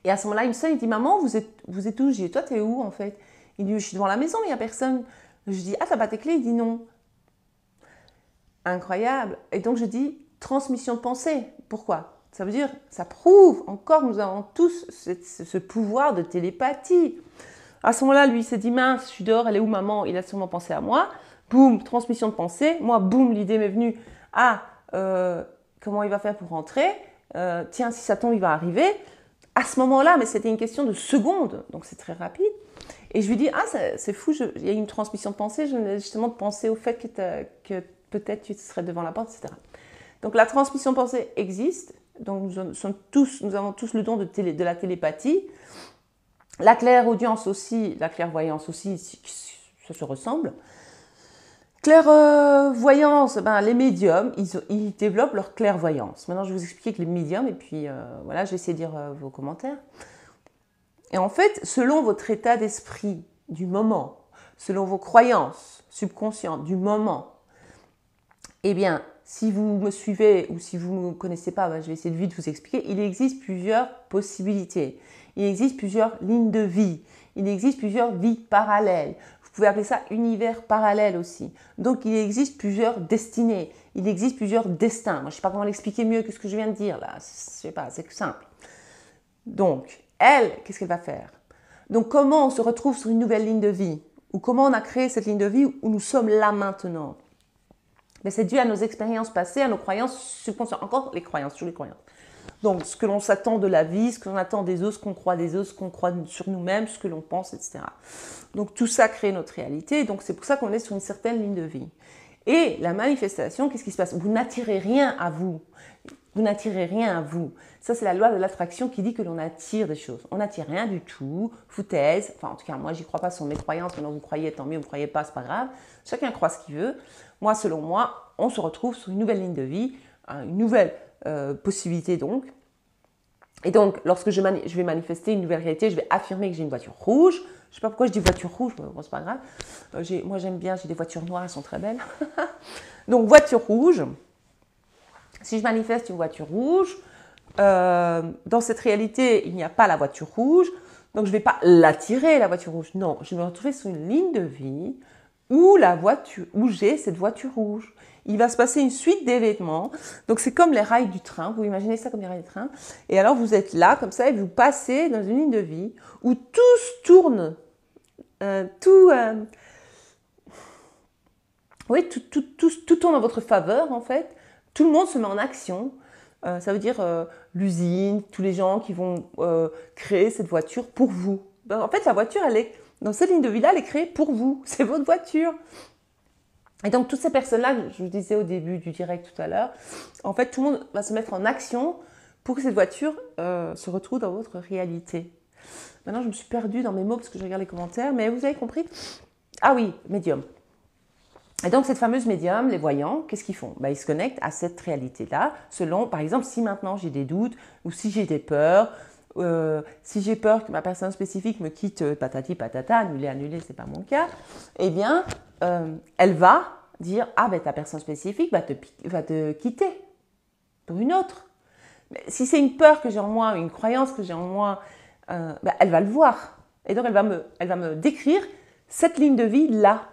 Et à ce moment-là, il me sonne, il dit maman, vous êtes où? Je dis toi t'es où en fait? Il dit je suis devant la maison mais il n'y a personne. Je dis t'as pas tes clés? Il dit non. Incroyable. Et donc je dis transmission de pensée. Pourquoi? Ça veut dire ça prouve encore que nous avons tous ce pouvoir de télépathie. À ce moment-là, lui, il s'est dit mince, je suis dehors, elle est où maman? Il a sûrement pensé à moi. boum, transmission de pensée. Moi, boum, l'idée m'est venue, ah, comment il va faire pour rentrer? Tiens, si ça tombe, il va arriver. À ce moment-là, mais c'était une question de secondes, donc c'est très rapide. Et je lui dis, ah, c'est fou, il y a une transmission de pensée, je venais justement de penser au fait que peut-être tu serais devant la porte, etc. Donc la transmission de pensée existe, donc nous avons tous le don de la télépathie. La clairaudience aussi, la clairvoyance aussi, ça se ressemble. Clairvoyance, les médiums, ils développent leur clairvoyance. Maintenant, je vais vous expliquer que les médiums, et puis voilà, je vais essayer de lire vos commentaires. Et en fait, selon votre état d'esprit du moment, selon vos croyances subconscientes du moment, eh bien, si vous me suivez ou si vous ne me connaissez pas, je vais essayer de vite vous expliquer, il existe plusieurs possibilités. Il existe plusieurs lignes de vie. Il existe plusieurs vies parallèles. Vous pouvez appeler ça univers parallèle aussi. Donc, il existe plusieurs destinées. Il existe plusieurs destins. Moi, je ne sais pas comment l'expliquer mieux que ce que je viens de dire là. Je sais pas, c'est simple. Donc, elle, qu'est-ce qu'elle va faire? Donc, comment on se retrouve sur une nouvelle ligne de vie? Ou comment on a créé cette ligne de vie où nous sommes là maintenant? Mais c'est dû à nos expériences passées, à nos croyances subconscientes. Encore les croyances, toujours les croyances. Donc, ce que l'on s'attend de la vie, ce que l'on attend des autres, ce qu'on croit des autres, ce qu'on croit sur nous-mêmes, ce que l'on pense, etc. Donc, tout ça crée notre réalité. Donc, c'est pour ça qu'on est sur une certaine ligne de vie. Et la manifestation, qu'est-ce qui se passe? Vous n'attirez rien à vous. Vous n'attirez rien à vous. Ça, c'est la loi de l'attraction qui dit que l'on attire des choses. On n'attire rien du tout. Foutaise. Enfin, en tout cas, moi, j'y crois pas, ce sont mes croyances. Maintenant, vous croyez, tant mieux. Vous ne croyez pas, c'est pas grave. Chacun croit ce qu'il veut. Moi, selon moi, on se retrouve sur une nouvelle ligne de vie, une nouvelle possibilité donc. Et donc, lorsque je vais manifester une nouvelle réalité, je vais affirmer que j'ai une voiture rouge. Je ne sais pas pourquoi je dis voiture rouge, mais bon, c'est pas grave. Moi, j'aime bien, j'ai des voitures noires, elles sont très belles. Donc, voiture rouge. Si je manifeste une voiture rouge, dans cette réalité, il n'y a pas la voiture rouge. Donc, je ne vais pas l'attirer, la voiture rouge. Non, je vais me retrouver sur une ligne de vie où j'ai cette voiture rouge. Il va se passer une suite d'événements. Donc, c'est comme les rails du train. Vous imaginez ça comme les rails du train. Et alors, vous êtes là, comme ça, et vous passez dans une ligne de vie où tout tourne. Tout tourne en votre faveur, en fait. Tout le monde se met en action. Ça veut dire l'usine, tous les gens qui vont créer cette voiture pour vous. En fait, la voiture, dans cette ligne de vie-là, elle est créée pour vous. C'est votre voiture. Et donc, toutes ces personnes-là, je vous disais au début du direct tout à l'heure, en fait, tout le monde va se mettre en action pour que cette voiture se retrouve dans votre réalité. Maintenant, je me suis perdue dans mes mots parce que je regarde les commentaires, mais vous avez compris? Ah oui, médium. Et donc, cette fameuse médium, les voyants, qu'est-ce qu'ils font? Ils se connectent à cette réalité-là, selon, par exemple, si maintenant j'ai des doutes ou si j'ai des peurs, si j'ai peur que ma personne spécifique me quitte patati patata, annulé, c'est pas mon cas, eh bien, elle va dire, ah ben ta personne spécifique va te quitter pour une autre. Mais si c'est une peur que j'ai en moi, une croyance que j'ai en moi, elle va le voir. Et donc, elle va me décrire cette ligne de vie-là.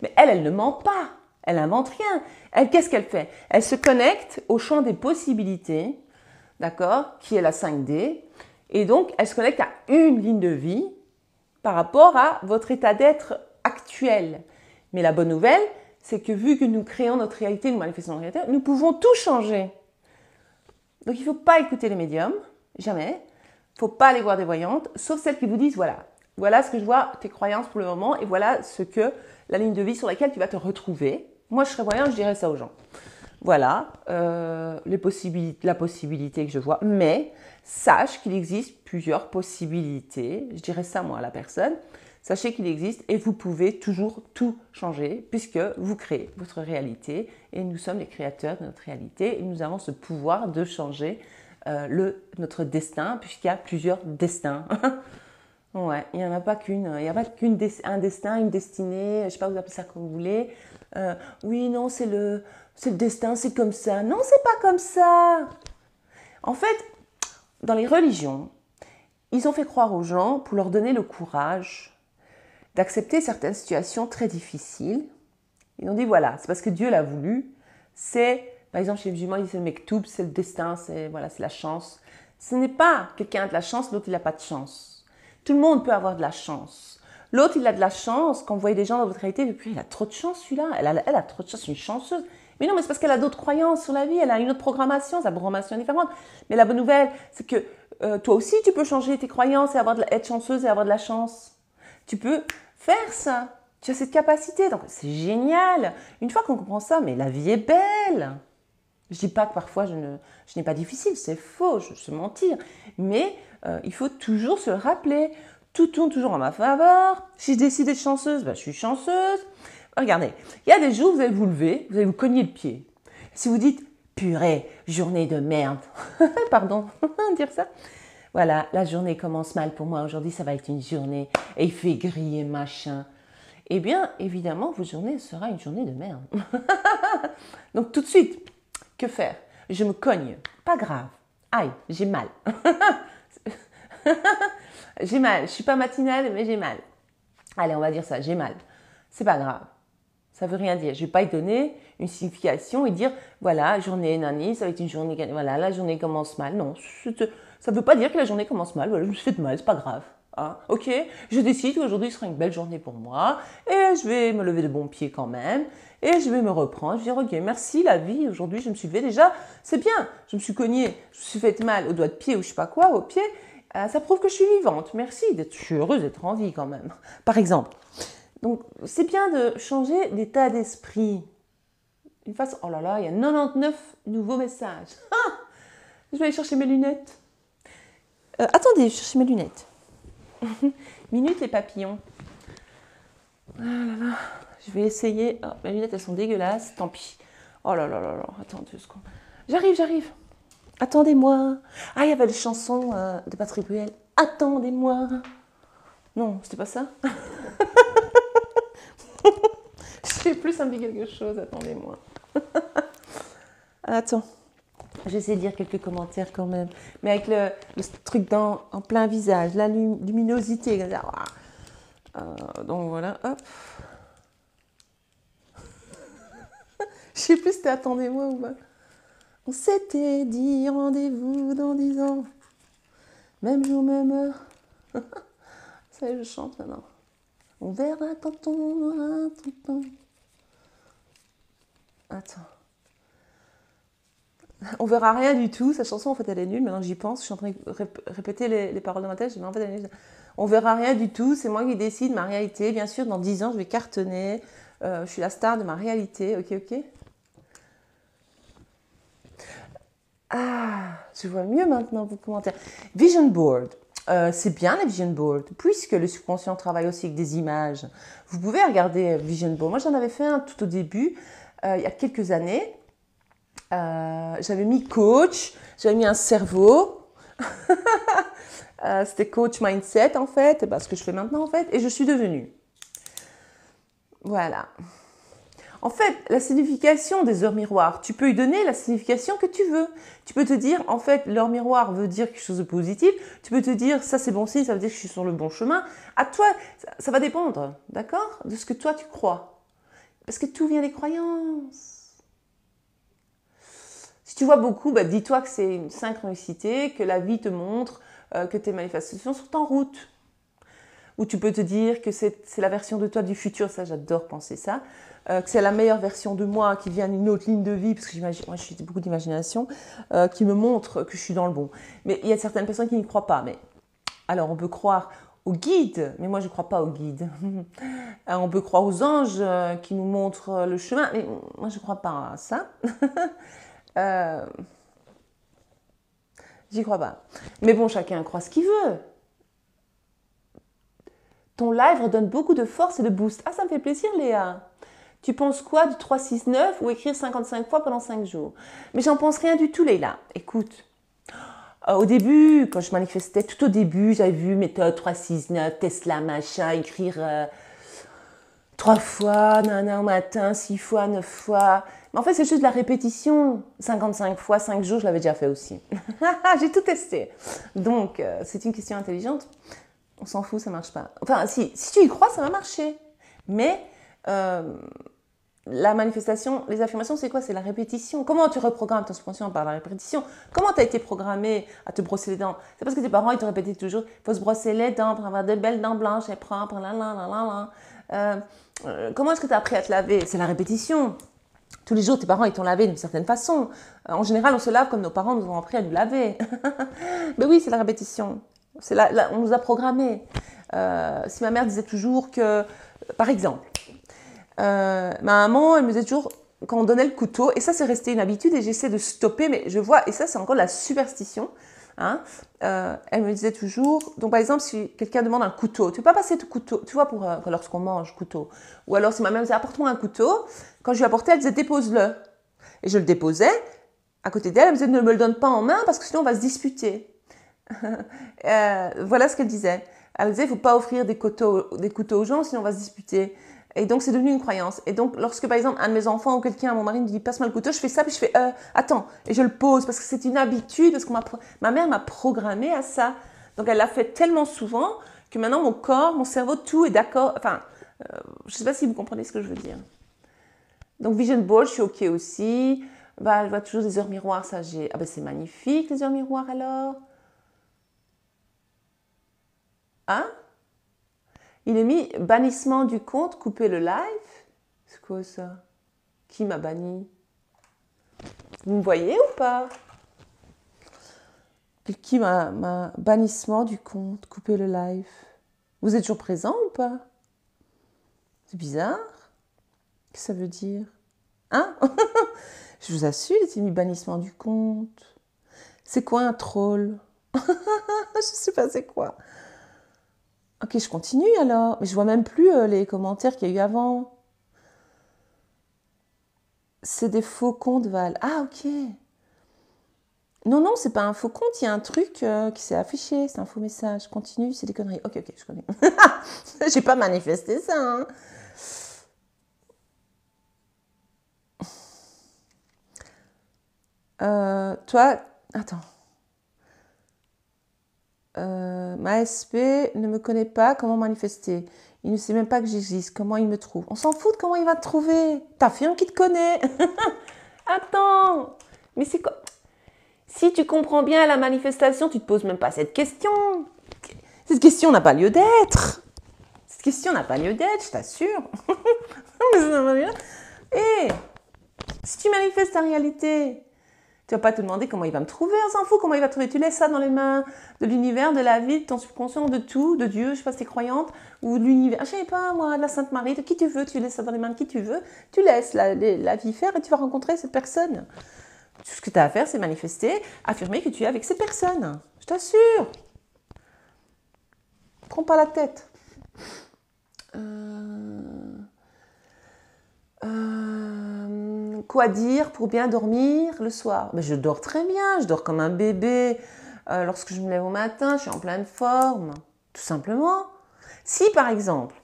Mais elle ne ment pas, elle n'invente rien. Elle, qu'est-ce qu'elle fait? Elle se connecte au champ des possibilités, d'accord, qui est la 5D. Et donc, elle se connecte à une ligne de vie par rapport à votre état d'être actuel. Mais la bonne nouvelle, c'est que vu que nous créons notre réalité, nous manifestons notre réalité, nous pouvons tout changer. Donc, il ne faut pas écouter les médiums, jamais. Il ne faut pas aller voir des voyantes, sauf celles qui vous disent, voilà ce que je vois, tes croyances pour le moment, et voilà ce que la ligne de vie sur laquelle tu vas te retrouver. Moi, je serais voyante, je dirais ça aux gens. Voilà la possibilité que je vois. Mais sache qu'il existe plusieurs possibilités. Je dirais ça, moi, à la personne. Sachez qu'il existe et vous pouvez toujours tout changer puisque vous créez votre réalité et nous sommes les créateurs de notre réalité et nous avons ce pouvoir de changer notre destin puisqu'il y a plusieurs destins. Ouais, il n'y en a pas qu'une. Il n'y a pas un destin, une destinée, je ne sais pas, vous appelez ça comme vous voulez. Oui, non, c'est le destin, c'est comme ça. Non, c'est pas comme ça. En fait, dans les religions, ils ont fait croire aux gens pour leur donner le courage d'accepter certaines situations très difficiles. Ils ont dit, voilà, c'est parce que Dieu l'a voulu. C'est, par exemple, chez les musulmans, ils disent le mektoub, c'est le destin, c'est la chance. Ce n'est pas quelqu'un a de la chance, l'autre il n'a pas de chance. Tout le monde peut avoir de la chance. L'autre, il a de la chance. Quand vous voyez des gens dans votre réalité, vous dites, il a trop de chance celui-là. Elle a trop de chance, c'est une chanceuse. Mais non, mais c'est parce qu'elle a d'autres croyances sur la vie. Elle a une autre programmation, sa programmation est différente. Mais la bonne nouvelle, c'est que toi aussi, tu peux changer tes croyances et être chanceuse et avoir de la chance. Tu peux faire ça. Tu as cette capacité. Donc, c'est génial. Une fois qu'on comprend ça, mais la vie est belle. Je ne dis pas que parfois je n'ai pas difficile, c'est faux, je sais mentir. Mais il faut toujours se le rappeler. Tout tourne toujours en ma faveur. Si je décide d'être chanceuse, ben, je suis chanceuse. Regardez, il y a des jours où vous allez vous lever, vous allez vous cogner le pied. Si vous dites, purée, journée de merde. Pardon, dire ça. Voilà, la journée commence mal pour moi. Aujourd'hui, ça va être une journée. Et il fait griller, machin. Eh bien, évidemment, votre journée sera une journée de merde. Donc, tout de suite, que faire? Je me cogne. Pas grave. Aïe, j'ai mal. J'ai mal. Je suis pas matinale, mais j'ai mal. Allez, on va dire ça. J'ai mal. C'est pas grave. Ça veut rien dire. Je vais pas y donner une signification et dire, voilà, journée nani, ça va être une journée, voilà, la journée commence mal. Non, ça veut pas dire que la journée commence mal. Voilà, je me suis fait de mal, c'est pas grave. Hein, ok, je décide qu'aujourd'hui sera une belle journée pour moi et je vais me lever de bon pied quand même et je vais me reprendre. Je vais dire, ok, merci la vie, aujourd'hui je me suis levée déjà, c'est bien. Je me suis cognée, je me suis fait mal au doigt de pied ou je sais pas quoi, au pied. Ça prouve que je suis vivante. Merci, je suis heureuse d'être en vie quand même. Par exemple. Donc, c'est bien de changer d'état d'esprit. Une face, oh là là, il y a 99 nouveaux messages. Ah, je vais aller chercher mes lunettes. Attendez, je cherche mes lunettes. Minute les papillons. Ah là là, je vais essayer. Oh, mes lunettes, elles sont dégueulasses, tant pis. Oh là là là là, attends 2 secondes. J'arrive. Attendez-moi. Ah, il y avait les chansons de Patrick Bruel. Attendez-moi. Non, c'était pas ça. Je sais plus, ça me dit quelque chose, attendez-moi. Attends, j'essaie de lire quelques commentaires quand même. Mais avec le truc en plein visage, la luminosité. Donc voilà, hop. Je sais plus si c'était attendez-moi ou pas. On s'était dit rendez-vous dans 10 ans. Même jour, même heure. Ça y est, je chante maintenant. On verra quand on aura tout le temps. Attends. On verra rien du tout. Cette chanson, en fait, elle est nulle. Maintenant que j'y pense, je suis en train de répéter les paroles de ma tête. Je dis, en fait, elle est nulle. On verra rien du tout. C'est moi qui décide ma réalité. Bien sûr, dans 10 ans, je vais cartonner. Je suis la star de ma réalité. Ok. Ah, je vois mieux maintenant vos commentaires. Vision board. C'est bien les vision boards, puisque le subconscient travaille aussi avec des images. Vous pouvez regarder vision board. Moi, j'en avais fait un tout au début, il y a quelques années. J'avais mis coach, j'avais mis un cerveau. C'était coach mindset, en fait, ce que je fais maintenant, en fait, et je suis devenue. Voilà. En fait, la signification des heures miroirs, tu peux y donner la signification que tu veux. Tu peux te dire, en fait, l'heure miroir veut dire quelque chose de positif. Tu peux te dire, ça c'est bon signe, ça veut dire que je suis sur le bon chemin. À toi, ça va dépendre, d'accord, de ce que toi tu crois. Parce que tout vient des croyances. Si tu vois beaucoup, dis-toi que c'est une synchronicité, que la vie te montre que tes manifestations sont en route. Ou tu peux te dire que c'est la version de toi du futur, ça j'adore penser ça, que c'est la meilleure version de moi qui vient d'une autre ligne de vie, parce que moi je suis beaucoup d'imagination, qui me montre que je suis dans le bon. Mais il y a certaines personnes qui n'y croient pas. Mais alors on peut croire aux guides, mais moi je ne crois pas aux guides. On peut croire aux anges qui nous montrent le chemin, mais moi je ne crois pas à ça. J'y crois pas. Mais bon, chacun croit ce qu'il veut. Ton live redonne beaucoup de force et de boost. Ah, ça me fait plaisir, Léa. Tu penses quoi du 3-6-9 ou écrire 55 fois pendant 5 jours? Mais j'en pense rien du tout, Léa. Écoute, au début, quand je manifestais, tout au début, j'avais vu méthode 3-6-9, Tesla, machin, écrire 3 fois, nana au matin, 6 fois, 9 fois. Mais en fait, c'est juste de la répétition. 55 fois, 5 jours, je l'avais déjà fait aussi. J'ai tout testé. Donc, c'est une question intelligente. On s'en fout, ça marche pas. Enfin, si tu y crois, ça va marcher. Mais la manifestation, les affirmations, c'est quoi? C'est la répétition. Comment tu reprogrammes ton subconscient par la répétition? Comment tu as été programmé à te brosser les dents? C'est parce que tes parents, ils te répétaient toujours, il faut se brosser les dents pour avoir de belles dents blanches et propres, là, là, là, là, là. Comment est-ce que tu as appris à te laver? C'est la répétition. Tous les jours, tes parents, ils t'ont lavé d'une certaine façon. En général, on se lave comme nos parents nous ont appris à nous laver. Mais oui, c'est la répétition. On nous a programmés. Si ma mère disait toujours que, par exemple, ma maman, elle me disait toujours, quand on donnait le couteau, et ça c'est resté une habitude et j'essaie de stopper, mais je vois, et ça c'est encore de la superstition, hein, elle me disait toujours, donc par exemple si quelqu'un demande un couteau, tu ne peux pas passer ton couteau, tu vois, lorsqu'on mange couteau, ou alors si ma mère me disait apporte-moi un couteau, quand je lui apportais, elle disait dépose-le, et je le déposais, à côté d'elle, elle me disait ne me le donne pas en main parce que sinon on va se disputer. Voilà ce qu'elle disait. Elle disait, il ne faut pas offrir des couteaux aux gens, sinon on va se disputer. Et donc, c'est devenu une croyance. Et donc, lorsque, par exemple, un de mes enfants ou quelqu'un, mon mari me dit, passe-moi le couteau, je fais ça, puis je fais, attends, et je le pose, parce que c'est une habitude, parce que ma mère m'a programmé à ça. Donc, elle l'a fait tellement souvent que maintenant, mon corps, mon cerveau, tout est d'accord. Enfin, je ne sais pas si vous comprenez ce que je veux dire. Donc, vision board, je suis OK aussi. Bah, je vois toujours des heures miroirs, ça, ah ben, c'est magnifique, les heures miroirs, alors. Hein? Il est mis bannissement du compte, couper le live. C'est quoi ça? Qui m'a banni? Vous me voyez ou pas? Puis qui m'a bannissement du compte, couper le live? Vous êtes toujours présent ou pas? C'est bizarre. Qu'est-ce que ça veut dire? Hein? Je vous assure, il était mis bannissement du compte. C'est quoi un troll? Je sais pas c'est quoi. Ok, je continue alors. Mais je vois même plus les commentaires qu'il y a eu avant. C'est des faux comptes, Val. Ah, ok. Non, non, c'est pas un faux compte. Il y a un truc qui s'est affiché. C'est un faux message. Continue, c'est des conneries. Ok, ok, je connais. J'ai pas manifesté ça. Hein. Toi, attends. Ma SP ne me connaît pas, comment manifester? Il ne sait même pas que j'existe, comment il me trouve? On s'en fout de comment il va te trouver. T'affirmes qu'il te connaît. Attends, mais c'est quoi? Si tu comprends bien la manifestation, tu ne te poses même pas cette question. Cette question n'a pas lieu d'être. Cette question n'a pas lieu d'être, je t'assure. Et si tu manifestes ta réalité, tu vas pas te demander comment il va me trouver, on s'en fout comment il va te trouver. Tu laisses ça dans les mains de l'univers, de la vie, de ton subconscient, de tout, de Dieu, je sais pas si tu es croyante, ou de l'univers, je sais pas moi, de la Sainte Marie, de qui tu veux, tu laisses ça dans les mains de qui tu veux, tu laisses la vie faire et tu vas rencontrer cette personne. Tout ce que tu as à faire, c'est manifester, affirmer que tu es avec cette personne. Je t'assure. Prends pas la tête. Quoi dire pour bien dormir le soir? Mais je dors très bien, je dors comme un bébé. Lorsque je me lève au matin, je suis en pleine forme. Tout simplement. Si par exemple,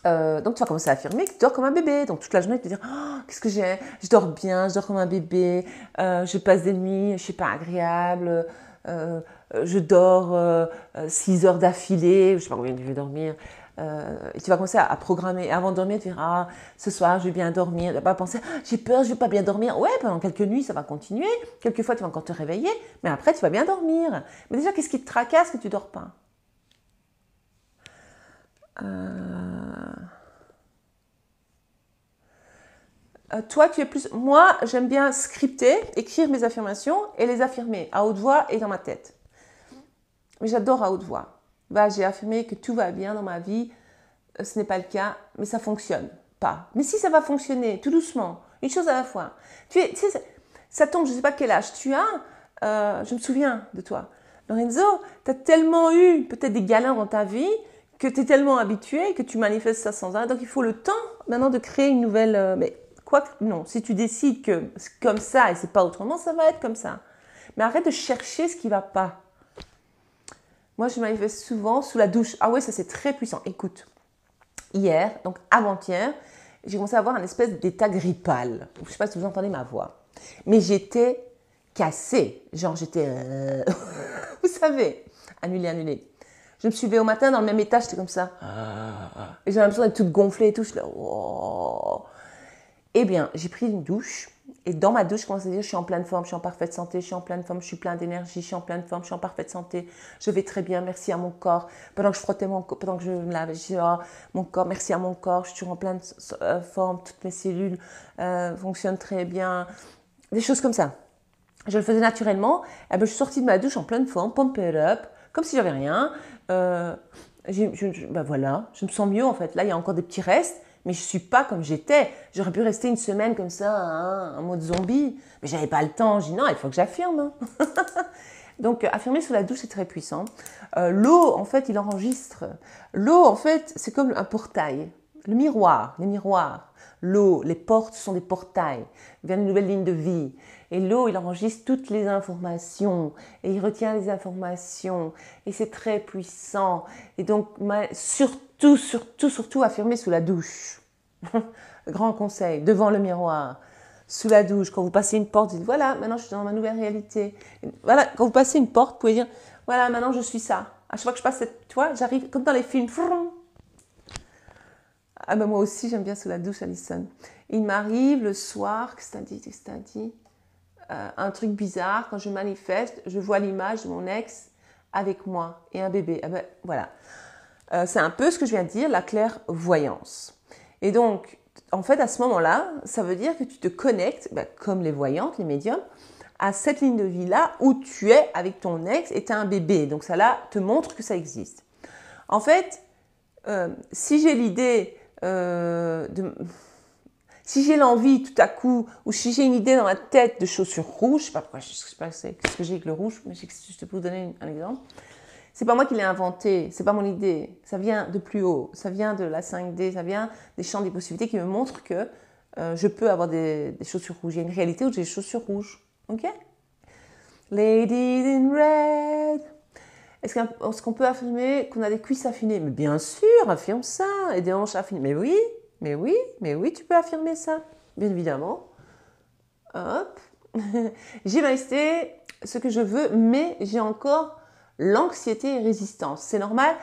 donc tu vas commencer à affirmer que tu dors comme un bébé. Donc toute la journée, tu vas dire oh, qu'est-ce que j'ai? Je dors bien, je dors comme un bébé. Je passe des nuits, je ne suis pas agréable. Je dors 6 heures d'affilée. Je ne sais pas combien je vais dormir. Et tu vas commencer à programmer. Et avant de dormir, tu vas dire ah, ce soir, je vais bien dormir. Tu vas pas penser ah, j'ai peur, je ne vais pas bien dormir. Ouais, pendant quelques nuits, ça va continuer. Quelquefois, tu vas encore te réveiller. Mais après, tu vas bien dormir. Mais déjà, qu'est-ce qui te tracasse que tu ne dors pas? Toi, tu es plus... Moi, j'aime bien scripter, écrire mes affirmations et les affirmer à haute voix et dans ma tête. Mais j'adore à haute voix. Bah, j'ai affirmé que tout va bien dans ma vie. Ce n'est pas le cas, mais ça fonctionne pas. Mais si ça va fonctionner, tout doucement, une chose à la fois. Tu sais, ça tombe, je ne sais pas quel âge tu as. Je me souviens de toi. Lorenzo, tu as tellement eu peut-être des galères dans ta vie que tu es tellement habitué que tu manifestes ça sans arrêt. Donc, il faut le temps maintenant de créer une nouvelle... mais quoi que, non, si tu décides que c'est comme ça et c'est pas autrement, ça va être comme ça. Mais arrête de chercher ce qui va pas. Moi, je manifeste souvent sous la douche. Ah ouais, ça c'est très puissant. Écoute, hier, donc avant-hier, j'ai commencé à avoir un espèce d'état grippal. Je ne sais pas si vous entendez ma voix. Mais j'étais cassée. Genre, j'étais... vous savez, annulée. Je me suis levée au matin dans le même état, j'étais comme ça. Et j'avais l'impression d'être toute gonflée et tout. Je suis là... Oh. Eh bien, j'ai pris une douche. Et dans ma douche, je commence à dire, je suis en pleine forme, je suis en parfaite santé, je suis en pleine forme, je suis plein d'énergie, je suis en pleine forme, je suis en parfaite santé, je vais très bien, merci à mon corps. Pendant que je frottais mon corps, pendant que je me lavais, je disais, oh, mon corps, merci à mon corps, je suis toujours en pleine forme, toutes mes cellules fonctionnent très bien. Des choses comme ça. Je le faisais naturellement. Et ben, je suis sortie de ma douche en pleine forme, pump it up, comme si j'avais rien. Ben voilà, je me sens mieux en fait. Là, il y a encore des petits restes. Mais je ne suis pas comme j'étais. J'aurais pu rester une semaine comme ça, hein, en mode zombie. Mais je n'avais pas le temps. Je dis non, il faut que j'affirme. Hein. Donc, affirmer sous la douche, c'est très puissant. L'eau, en fait, il enregistre. L'eau, en fait, c'est comme un portail. Le miroir, les miroirs. L'eau, les portes sont des portails vers une nouvelle ligne de vie. Et l'eau, il enregistre toutes les informations. Et il retient les informations. Et c'est très puissant. Et donc, surtout, affirmer sous la douche. Grand conseil, devant le miroir, sous la douche. Quand vous passez une porte, dites voilà, maintenant je suis dans ma nouvelle réalité. Voilà, quand vous passez une porte, vous pouvez dire voilà, maintenant je suis ça. À chaque fois que je passe cette, tu vois, j'arrive comme dans les films. Ah ben moi aussi, j'aime bien sous la douche, Alison. Il m'arrive le soir, qu'est-ce que t'as dit un truc bizarre, quand je manifeste, je vois l'image de mon ex avec moi et un bébé. Ah ben voilà. C'est un peu ce que je viens de dire, la clairvoyance. Et donc, en fait, à ce moment-là, ça veut dire que tu te connectes, comme les voyantes, les médiums, à cette ligne de vie-là où tu es avec ton ex et tu as un bébé. Donc ça là te montre que ça existe. En fait, si j'ai l'idée si j'ai l'envie tout à coup, ou si j'ai une idée dans ma tête de chaussures rouges, je sais pas pourquoi, je sais pas ce que j'ai avec le rouge, mais je peux vous donner un exemple. C'est pas moi qui l'ai inventé, c'est pas mon idée. Ça vient de plus haut, ça vient de la 5D, ça vient des champs des possibilités qui me montrent que je peux avoir des chaussures rouges. Il y a une réalité où j'ai des chaussures rouges. Ok? Ladies in red. Est-ce qu'on peut affirmer qu'on a des cuisses affinées? Mais bien sûr, affirme ça. Et des hanches affinées. Mais oui, tu peux affirmer ça. Bien évidemment. Hop. J'ai manifesté ce que je veux, mais j'ai encore l'anxiété et résistance. C'est normal.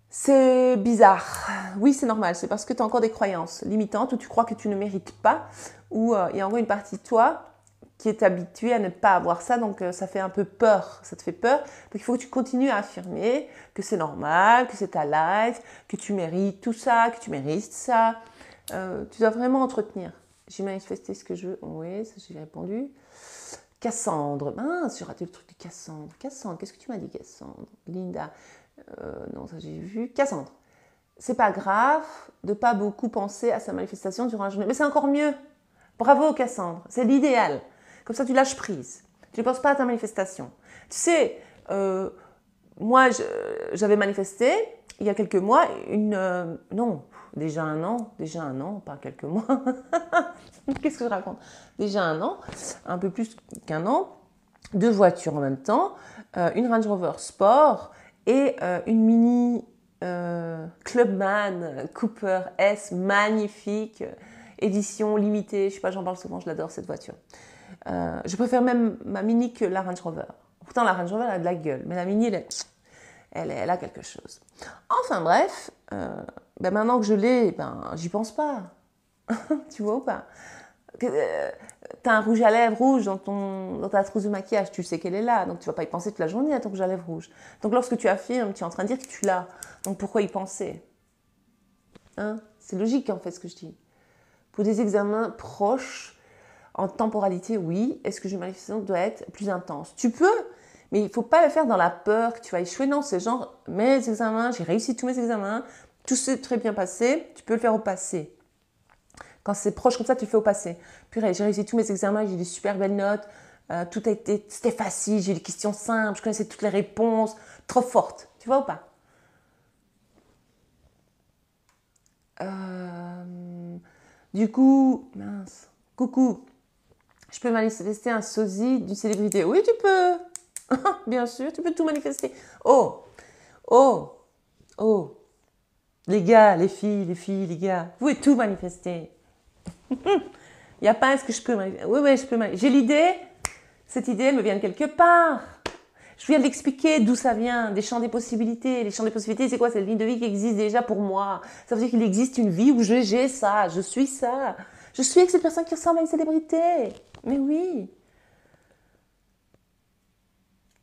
C'est bizarre. Oui, c'est normal. C'est parce que tu as encore des croyances limitantes où tu crois que tu ne mérites pas, ou il y a encore une partie de toi qui est habituée à ne pas avoir ça, donc ça fait un peu peur. Ça te fait peur. Donc il faut que tu continues à affirmer que c'est normal, que c'est ta life, que tu mérites tout ça, que tu mérites ça. Tu dois vraiment entretenir. J'ai manifesté ce que je veux. Oui, ça j'ai répondu. Cassandre. Mince, j'ai raté le truc de Cassandre. Cassandre, qu'est-ce que tu m'as dit, Cassandre? Linda. Non, ça j'ai vu. Cassandre. C'est pas grave de pas beaucoup penser à sa manifestation durant la journée. Mais c'est encore mieux. Bravo, Cassandre. C'est l'idéal. Comme ça, tu lâches prise. Tu ne penses pas à ta manifestation. Tu sais, moi, j'avais manifesté il y a quelques mois déjà un an, pas quelques mois. Qu'est-ce que je raconte? Déjà un an, un peu plus qu'un an, 2 voitures en même temps, une Range Rover Sport et une Mini Clubman Cooper S, magnifique, édition limitée. Je sais pas, j'en parle souvent, je l'adore cette voiture. Je préfère même ma Mini que la Range Rover. Pourtant, la Range Rover elle a de la gueule, mais la Mini, elle a quelque chose. Enfin bref, maintenant que je l'ai, j'y pense pas. Tu vois ou pas? T'as un rouge à lèvres rouge dans ta trousse de maquillage, tu sais qu'elle est là, donc tu vas pas y penser toute la journée à ton rouge à lèvres rouge. Donc lorsque tu affirmes, tu es en train de dire que tu l'as. Donc pourquoi y penser? Hein? C'est logique en fait ce que je dis. Pour des examens proches, en temporalité, oui. Est-ce que une manifestation doit être plus intense? Tu peux, mais il ne faut pas le faire dans la peur que tu vas échouer. Non, c'est genre, mes examens, j'ai réussi tous mes examens, tout s'est très bien passé, tu peux le faire au passé. Quand c'est proche comme ça, tu le fais au passé. Purée, j'ai réussi tous mes examens, j'ai des super belles notes, tout a été, c'était facile, j'ai eu des questions simples, je connaissais toutes les réponses, trop fortes. Tu vois ou pas? Du coup, mince, coucou, je peux manifester un sosie d'une célébrité? Oui, tu peux. Bien sûr, tu peux tout manifester. Oh. Les gars, les filles, les gars, vous pouvez tout manifester. Il n'y a pas est-ce que je peux manifester. Oui, je peux manifester. J'ai l'idée, cette idée me vient de quelque part. Je viens de l'expliquer d'où ça vient, des champs des possibilités. Les champs des possibilités, c'est quoi? C'est une ligne de vie qui existe déjà pour moi. Ça veut dire qu'il existe une vie où j'ai ça, je suis ça. Je suis avec cette personne qui ressemble à une célébrité. Mais oui.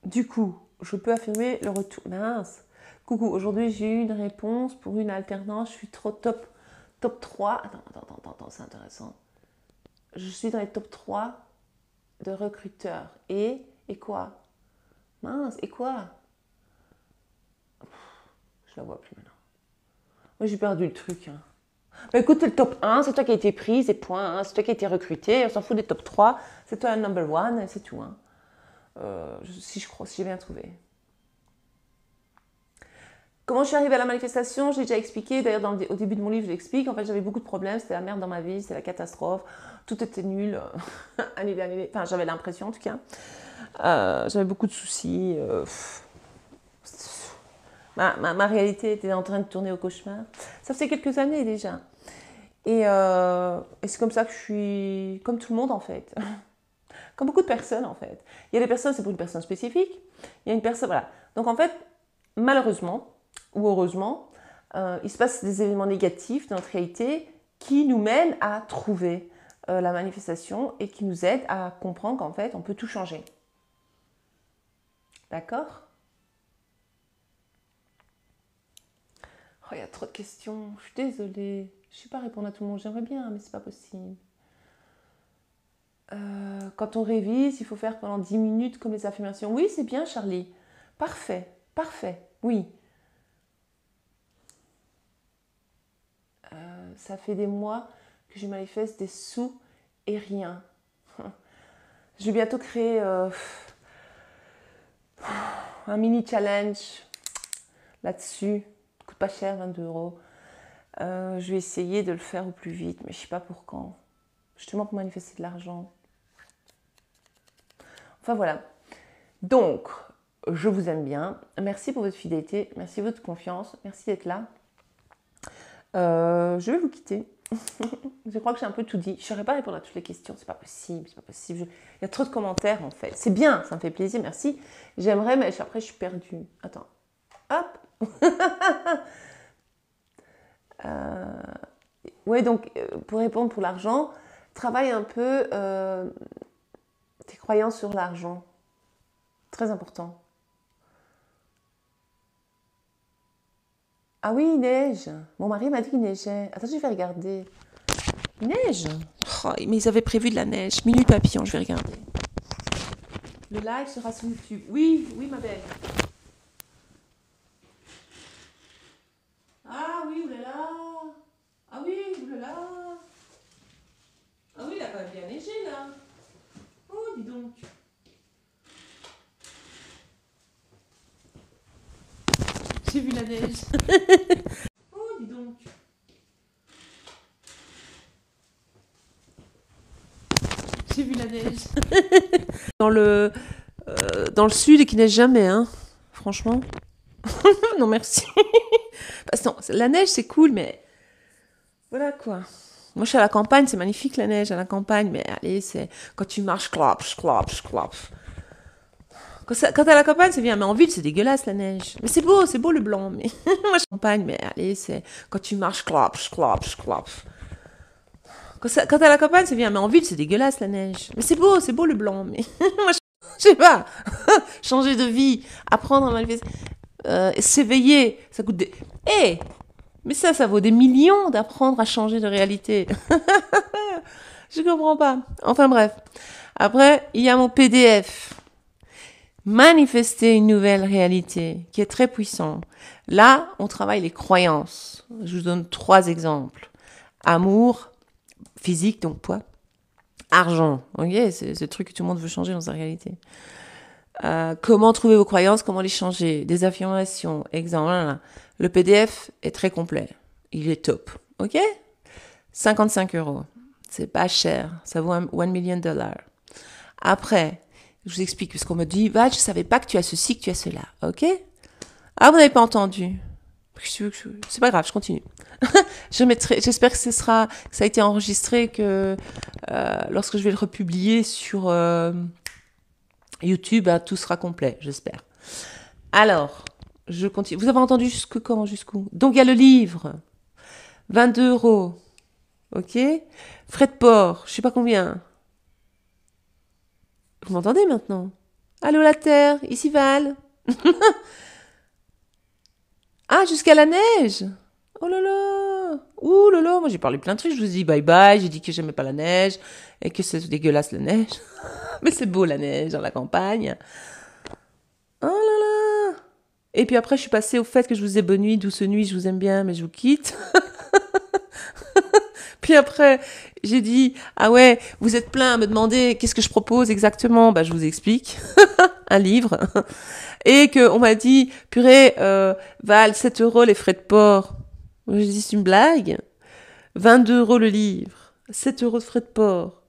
Du coup, je peux affirmer le retour. Mince. Coucou, aujourd'hui j'ai eu une réponse pour une alternance. Je suis trop top 3. Attends, c'est intéressant. Je suis dans les top 3 de recruteurs. Et quoi? Mince, et quoi? Je la vois plus maintenant. Moi, j'ai perdu le truc. Hein. Bah, écoute, le top 1, c'est toi qui as été prise, et point. Hein. C'est toi qui as été recruté. On s'en fout des top 3. C'est toi le number 1, c'est tout. Hein. Si j'ai bien trouvé. Comment je suis arrivée à la manifestation, j'ai déjà expliqué. D'ailleurs, au début de mon livre, je l'explique. En fait, j'avais beaucoup de problèmes. C'était la merde dans ma vie. C'était la catastrophe. Tout était nul. Annulé. Enfin, j'avais l'impression, en tout cas. J'avais beaucoup de soucis. Ma réalité était en train de tourner au cauchemar. Ça fait quelques années déjà. Et c'est comme ça que je suis comme tout le monde, en fait. Comme beaucoup de personnes, en fait. Il y a des personnes, c'est pour une personne spécifique. Il y a une personne, voilà. Donc, en fait, malheureusement ou heureusement, il se passe des événements négatifs dans notre réalité qui nous mènent à trouver la manifestation et qui nous aident à comprendre qu'en fait, on peut tout changer. D'accord? Oh, il y a trop de questions. Je suis désolée. Je ne sais pas répondre à tout le monde. J'aimerais bien, mais c'est pas possible. Quand on révise, il faut faire pendant 10 minutes comme les affirmations. Oui, c'est bien, Charlie. Parfait. Oui. Ça fait des mois que je manifeste des sous et rien. Je vais bientôt créer un mini challenge là-dessus. Ça coûte pas cher, 22 €. Je vais essayer de le faire au plus vite, mais je ne sais pas pour quand. Justement pour manifester de l'argent. Enfin voilà. Donc, je vous aime bien. Merci pour votre fidélité. Merci pour votre confiance. Merci d'être là. Je vais vous quitter. Je crois que j'ai un peu tout dit. Je ne saurais pas répondre à toutes les questions. C'est pas possible. Il y a trop de commentaires en fait. C'est bien, ça me fait plaisir. Merci. J'aimerais, mais après je suis perdue. Attends. Hop. Ouais, donc pour répondre pour l'argent, travaille un peu tes croyances sur l'argent. Très important. Ah oui, il neige. Mon mari m'a dit qu'il neigeait. Attends, je vais regarder. Il neige. Oh, mais ils avaient prévu de la neige. Minute papillon, je vais regarder. Le live sera sur YouTube. Oui, ma belle. Ah oui, oulala. Ah oui, oulala. Ah oui, il a quand même bien neigé là. Oh, dis donc. J'ai vu la neige. Oh, dis donc. J'ai vu la neige. Dans le sud et qui neige jamais, hein. Franchement. Non, merci. Parce que non, la neige, c'est cool, mais voilà quoi. Moi, je suis à la campagne, c'est magnifique la neige à la campagne, mais allez, c'est quand tu marches, clop. Quand t'es à la campagne, c'est bien, mais en ville, c'est dégueulasse la neige. Mais c'est beau le blanc. Mais moi, je suis à la campagne, mais allez, c'est quand tu marches, clop. Quand t'es à la campagne, c'est bien, mais en ville, c'est dégueulasse la neige. Mais c'est beau le blanc. Mais moi, je sais pas. Changer de vie, apprendre à manifester, s'éveiller, ça coûte des. Mais ça vaut des millions d'apprendre à changer de réalité. Je comprends pas. Enfin bref. Après, il y a mon PDF. Manifester une nouvelle réalité qui est très puissant. Là, on travaille les croyances. Je vous donne 3 exemples. Amour, physique, donc poids. Argent, ok, c'est le truc que tout le monde veut changer dans sa réalité. Comment trouver vos croyances, comment les changer. Des affirmations, exemple. Le PDF est très complet. Il est top, ok. 55 €. C'est pas cher. Ça vaut $1 million. Après, je vous explique, parce qu'on me dit, Val, je savais pas que tu as ceci, que tu as cela, ok? Ah, vous n'avez pas entendu. C'est pas grave, je continue. J'espère que ça a été enregistré, que lorsque je vais le republier sur YouTube, tout sera complet, j'espère. Alors, je continue. Vous avez entendu jusqu'où? Donc, il y a le livre. 22 €. ok? Frais de port, je sais pas combien. Vous m'entendez maintenant? Allô la Terre, ici Val. Ah, jusqu'à la neige. Oh là là. Ouh là là, moi j'ai parlé plein de trucs, je vous ai dit bye bye, j'ai dit que j'aimais pas la neige et que c'est dégueulasse la neige. Mais c'est beau la neige dans la campagne. Oh là là. Et puis après je suis passée au fait que je vous ai bonne nuit, douce nuit, je vous aime bien mais je vous quitte. Puis après, j'ai dit, ah ouais, vous êtes plein à me demander qu'est-ce que je propose exactement. Bah, je vous explique. Un livre. Et qu'on m'a dit, purée, Val, 7 € les frais de port. J'ai dit, c'est une blague. 22 € le livre. 7 € de frais de port.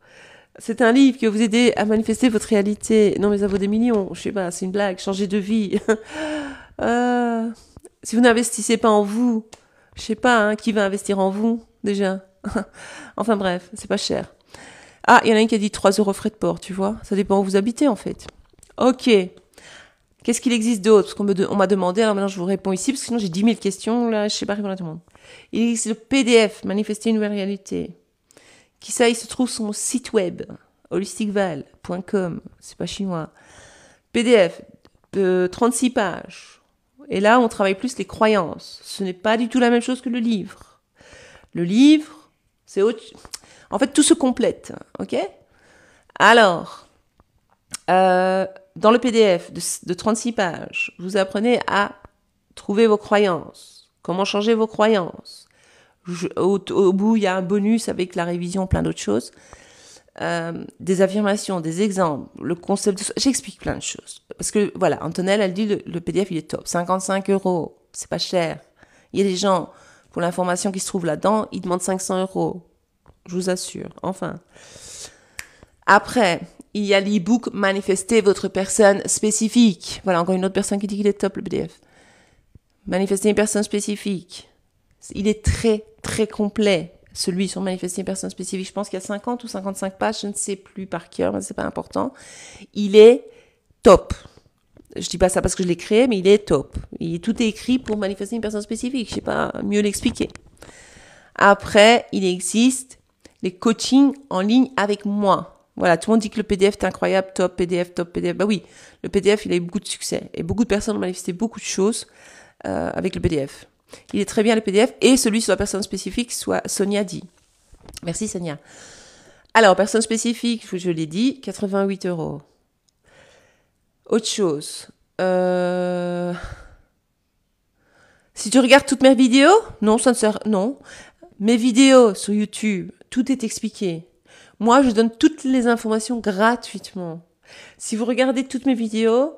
C'est un livre qui va vous aider à manifester votre réalité. Non, mais ça vaut des millions. Je sais pas, c'est une blague. Changer de vie. Si vous n'investissez pas en vous, je sais pas, hein, qui va investir en vous, déjà. Enfin bref, c'est pas cher. Ah, il y en a une qui a dit 3 € frais de port, tu vois. Ça dépend où vous habitez, en fait. Ok. Qu'est-ce qu'il existe d'autre? Parce qu'on m'a demandé, alors maintenant je vous réponds ici, parce que sinon j'ai 10 000 questions, là, je sais pas répondre à tout le monde. Il existe le PDF, Manifester une nouvelle réalité. Qui ça, il se trouve sur mon site web, holisticval.com, c'est pas chinois. PDF, 36 pages. Et là, on travaille plus les croyances. Ce n'est pas du tout la même chose que le livre. Le livre, c'est autre... En fait, tout se complète, ok? Alors, dans le PDF de 36 pages, vous apprenez à trouver vos croyances, comment changer vos croyances. Au bout, il y a un bonus avec la révision, plein d'autres choses. Des affirmations, des exemples, le concept de... J'explique plein de choses. Parce que, voilà, Antonelle, elle dit le PDF, il est top. 55 €, c'est pas cher. Il y a des gens, pour l'information qui se trouve là-dedans, ils demandent 500 €. Je vous assure. Enfin. Après, il y a l'e-book Manifester votre personne spécifique. Voilà, encore une autre personne qui dit qu'il est top, le PDF. Manifester une personne spécifique. Il est très, très complet. Celui sur Manifester une personne spécifique. Je pense qu'il y a 50 ou 55 pages, je ne sais plus par cœur, mais c'est pas important. Il est top. Je dis pas ça parce que je l'ai créé, mais il est top. Tout est écrit pour manifester une personne spécifique. Je sais pas mieux l'expliquer. Après, il existe les coachings en ligne avec moi. Voilà, tout le monde dit que le PDF est incroyable, top PDF. Bah oui, le PDF, il a eu beaucoup de succès. Et beaucoup de personnes ont manifesté beaucoup de choses avec le PDF. Il est très bien le PDF. Et celui sur la personne spécifique, soit Sonia dit. Merci Sonia. Alors, personne spécifique, je l'ai dit, 88 €. Autre chose. Si tu regardes toutes mes vidéos, non, ça ne sert... Non. Mes vidéos sur YouTube, tout est expliqué. Moi, je donne toutes les informations gratuitement. Si vous regardez toutes mes vidéos,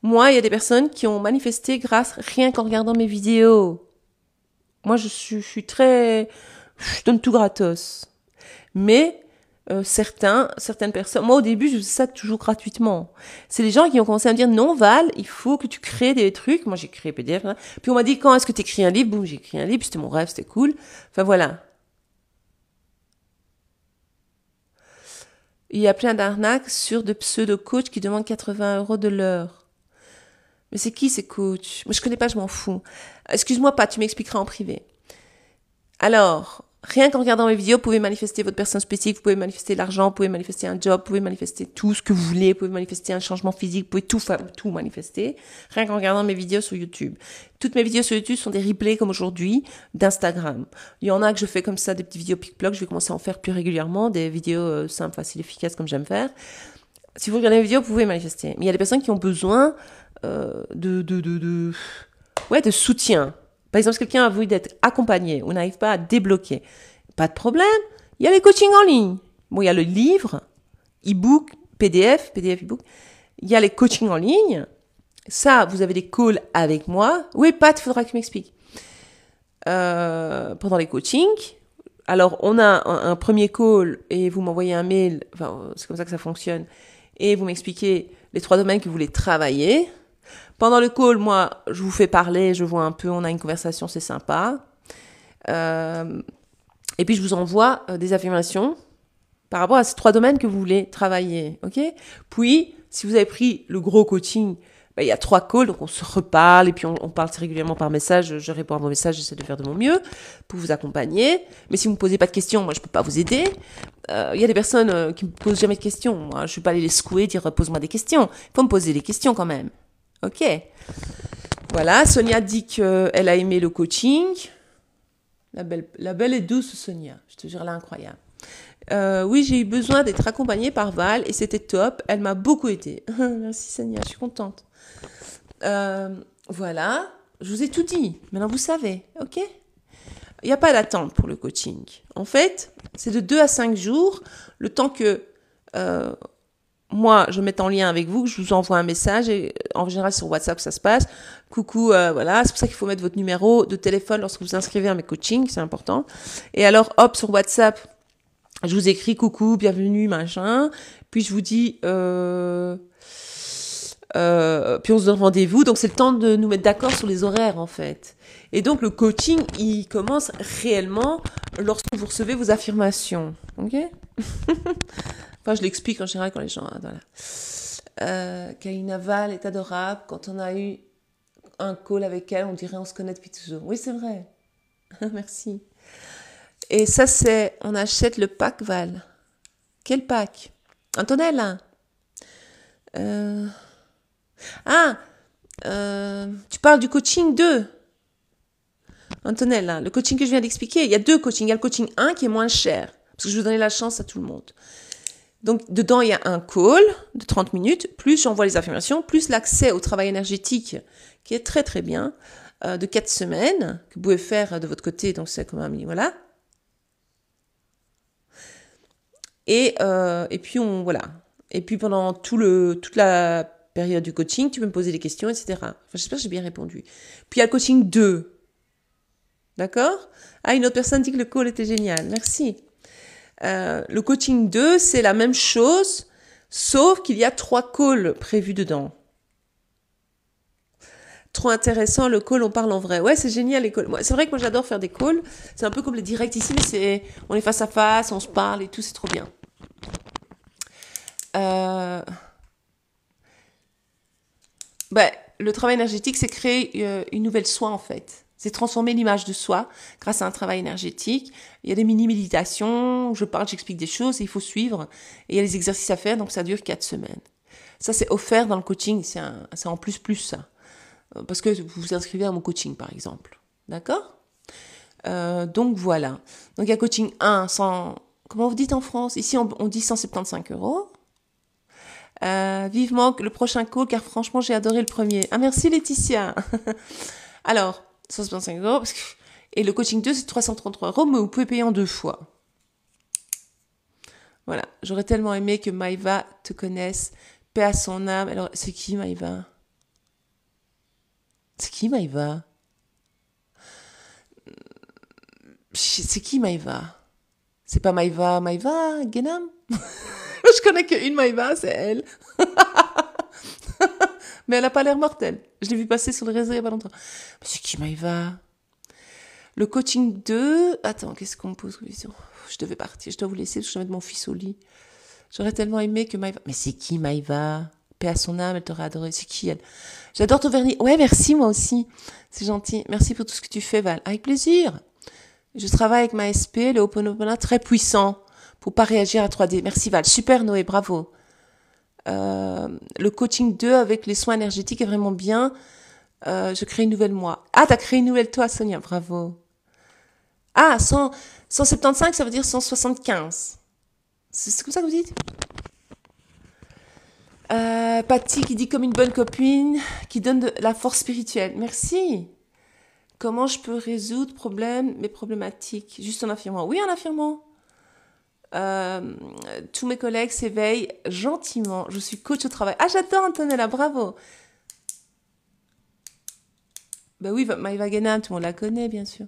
moi, il y a des personnes qui ont manifesté grâce rien qu'en regardant mes vidéos. Moi, je suis très... Je donne tout gratos. Mais certaines personnes... Moi, au début, je faisais ça toujours gratuitement. C'est les gens qui ont commencé à me dire, non, Val, il faut que tu crées des trucs. Moi, j'ai créé PDF. Hein. Puis on m'a dit, quand est-ce que tu écris un livre? Boum, j'ai écrit un livre. C'était mon rêve, c'était cool. Enfin, voilà. Il y a plein d'arnaques sur de pseudo-coachs qui demandent 80 € de l'heure. Mais c'est qui ces coachs? Moi, je connais pas, je m'en fous. Excuse-moi pas, tu m'expliqueras en privé. Alors, rien qu'en regardant mes vidéos, vous pouvez manifester votre personne spécifique, vous pouvez manifester l'argent, vous pouvez manifester un job, vous pouvez manifester tout ce que vous voulez, vous pouvez manifester un changement physique, vous pouvez tout manifester, rien qu'en regardant mes vidéos sur YouTube. Toutes mes vidéos sur YouTube sont des replays comme aujourd'hui d'Instagram. Il y en a que je fais comme ça, des petites vidéos pic-bloc, je vais commencer à en faire plus régulièrement, des vidéos simples, faciles, efficaces comme j'aime faire. Si vous regardez mes vidéos, vous pouvez manifester. Mais il y a des personnes qui ont besoin de soutien. Par exemple, si quelqu'un a voulu d'être accompagné ou n'arrive pas à débloquer, pas de problème, il y a les coachings en ligne. Bon, il y a le livre, e-book, PDF, e-book. Il y a les coachings en ligne. Ça, vous avez des calls avec moi. Oui, Pat, il faudra que tu m'expliques. Pendant les coachings, alors on a un premier call et vous m'envoyez un mail, enfin, c'est comme ça que ça fonctionne, et vous m'expliquez les 3 domaines que vous voulez travailler. Pendant le call, moi, je vous fais parler, je vois un peu, on a une conversation, c'est sympa. Et puis, je vous envoie des affirmations par rapport à ces 3 domaines que vous voulez travailler, ok? Puis, si vous avez pris le gros coaching ben, il y a 3 calls, donc on se reparle et puis on parle régulièrement par message. Je réponds à vos messages, j'essaie de faire de mon mieux pour vous accompagner. Mais si vous me posez pas de questions, moi je peux pas vous aider. Il y a des personnes qui me posent jamais de questions. Moi, je suis pas aller les secouer, dire pose-moi des questions. Il faut me poser des questions quand même. Ok. Voilà, Sonia dit qu'elle a aimé le coaching. La belle et douce Sonia, je te jure, elle est incroyable. Oui, j'ai eu besoin d'être accompagnée par Val et c'était top. Elle m'a beaucoup aidée. Merci Sonia, je suis contente. Voilà, je vous ai tout dit. Maintenant, vous savez, ok? Il n'y a pas d'attente pour le coaching. En fait, c'est de 2 à 5 jours, le temps que moi, je mette en lien avec vous, que je vous envoie un message, et en général sur WhatsApp ça se passe. Coucou, voilà, c'est pour ça qu'il faut mettre votre numéro de téléphone lorsque vous vous inscrivez à mes coachings, c'est important. Et alors, hop, sur WhatsApp, je vous écris coucou, bienvenue, machin. Puis je vous dis, puis on se donne rendez-vous. Donc c'est le temps de nous mettre d'accord sur les horaires en fait. Et donc le coaching, il commence réellement lorsque vous recevez vos affirmations. Ok? Enfin, je l'explique en général quand les gens... Voilà. Kaina Val est adorable. Quand on a eu un call avec elle, on dirait on se connaît depuis toujours. Oui, c'est vrai. Merci. Et ça, c'est... On achète le pack Val. Quel pack? Antonella. Tu parles du coaching 2. Antonella, le coaching que je viens d'expliquer. Il y a 2 coachings. Il y a le coaching 1 qui est moins cher. Parce que je veux donner la chance à tout le monde. Donc, dedans, il y a un call de 30 minutes, plus j'envoie les affirmations, plus l'accès au travail énergétique, qui est très, très bien, de 4 semaines, que vous pouvez faire de votre côté, donc c'est comme un mini, voilà. Et puis, voilà. Et puis, pendant toute la période du coaching, tu peux me poser des questions, etc. Enfin, j'espère que j'ai bien répondu. Puis, il y a le coaching 2. D'accord? Ah, une autre personne dit que le call était génial. Merci. Le coaching 2, c'est la même chose, sauf qu'il y a 3 calls prévus dedans. Trop intéressant, le call, on parle en vrai. Ouais, c'est génial les calls. C'est vrai que moi j'adore faire des calls. C'est un peu comme les directs ici, mais on est face à face, on se parle et tout, c'est trop bien. Le travail énergétique, c'est créer une nouvelle soi en fait. C'est transformer l'image de soi grâce à un travail énergétique. Il y a des mini-méditations où je parle, j'explique des choses et il faut suivre. Et il y a les exercices à faire, donc ça dure 4 semaines. Ça, c'est offert dans le coaching, c'est en plus ça. Parce que vous vous inscrivez à mon coaching, par exemple. D'accord? Donc voilà. Donc il y a coaching 1, comment vous dites en France? Ici, on dit 175 €. Vivement le prochain call, car franchement, j'ai adoré le premier. Ah, merci Laetitia. Alors, 165 €, et le coaching 2, c'est 333 €, mais vous pouvez payer en 2 fois. Voilà. J'aurais tellement aimé que Maïva te connaisse. Paix à son âme. Alors, c'est qui Maïva? C'est qui Maïva? C'est qui Maïva? C'est pas Maïva Genam? Je connais qu'une Maïva, c'est elle. Mais elle a pas l'air mortelle. Je l'ai vu passer sur le réseau il y a pas longtemps. Mais c'est qui Maïva? Le coaching 2... Attends, qu'est-ce qu'on me pose comme question? Je devais partir, je dois vous laisser parce que je dois mettre mon fils au lit. J'aurais tellement aimé que Maïva... Mais c'est qui Maïva? Paix à son âme, elle t'aurait adoré. C'est qui elle? J'adore ton vernis. Ouais, merci moi aussi. C'est gentil. Merci pour tout ce que tu fais, Val. Avec plaisir. Je travaille avec ma SP, le Ho'oponopono, très puissant pour pas réagir à 3D. Merci Val. Super Noé, bravo. Le coaching 2 avec les soins énergétiques est vraiment bien. Je crée une nouvelle moi. Ah, t'as créé une nouvelle toi, Sonia, bravo. Ah, 175, ça veut dire 175. C'est comme ça que vous dites? Patty qui dit comme une bonne copine, qui donne de la force spirituelle. Merci. Comment je peux résoudre mes problématiques? Juste en affirmant. Oui, en affirmant. Tous mes collègues s'éveillent gentiment. Je suis coach au travail. Ah, j'adore Antonella, bravo. Ben oui, Maïva Genam, tout le monde la connaît, bien sûr.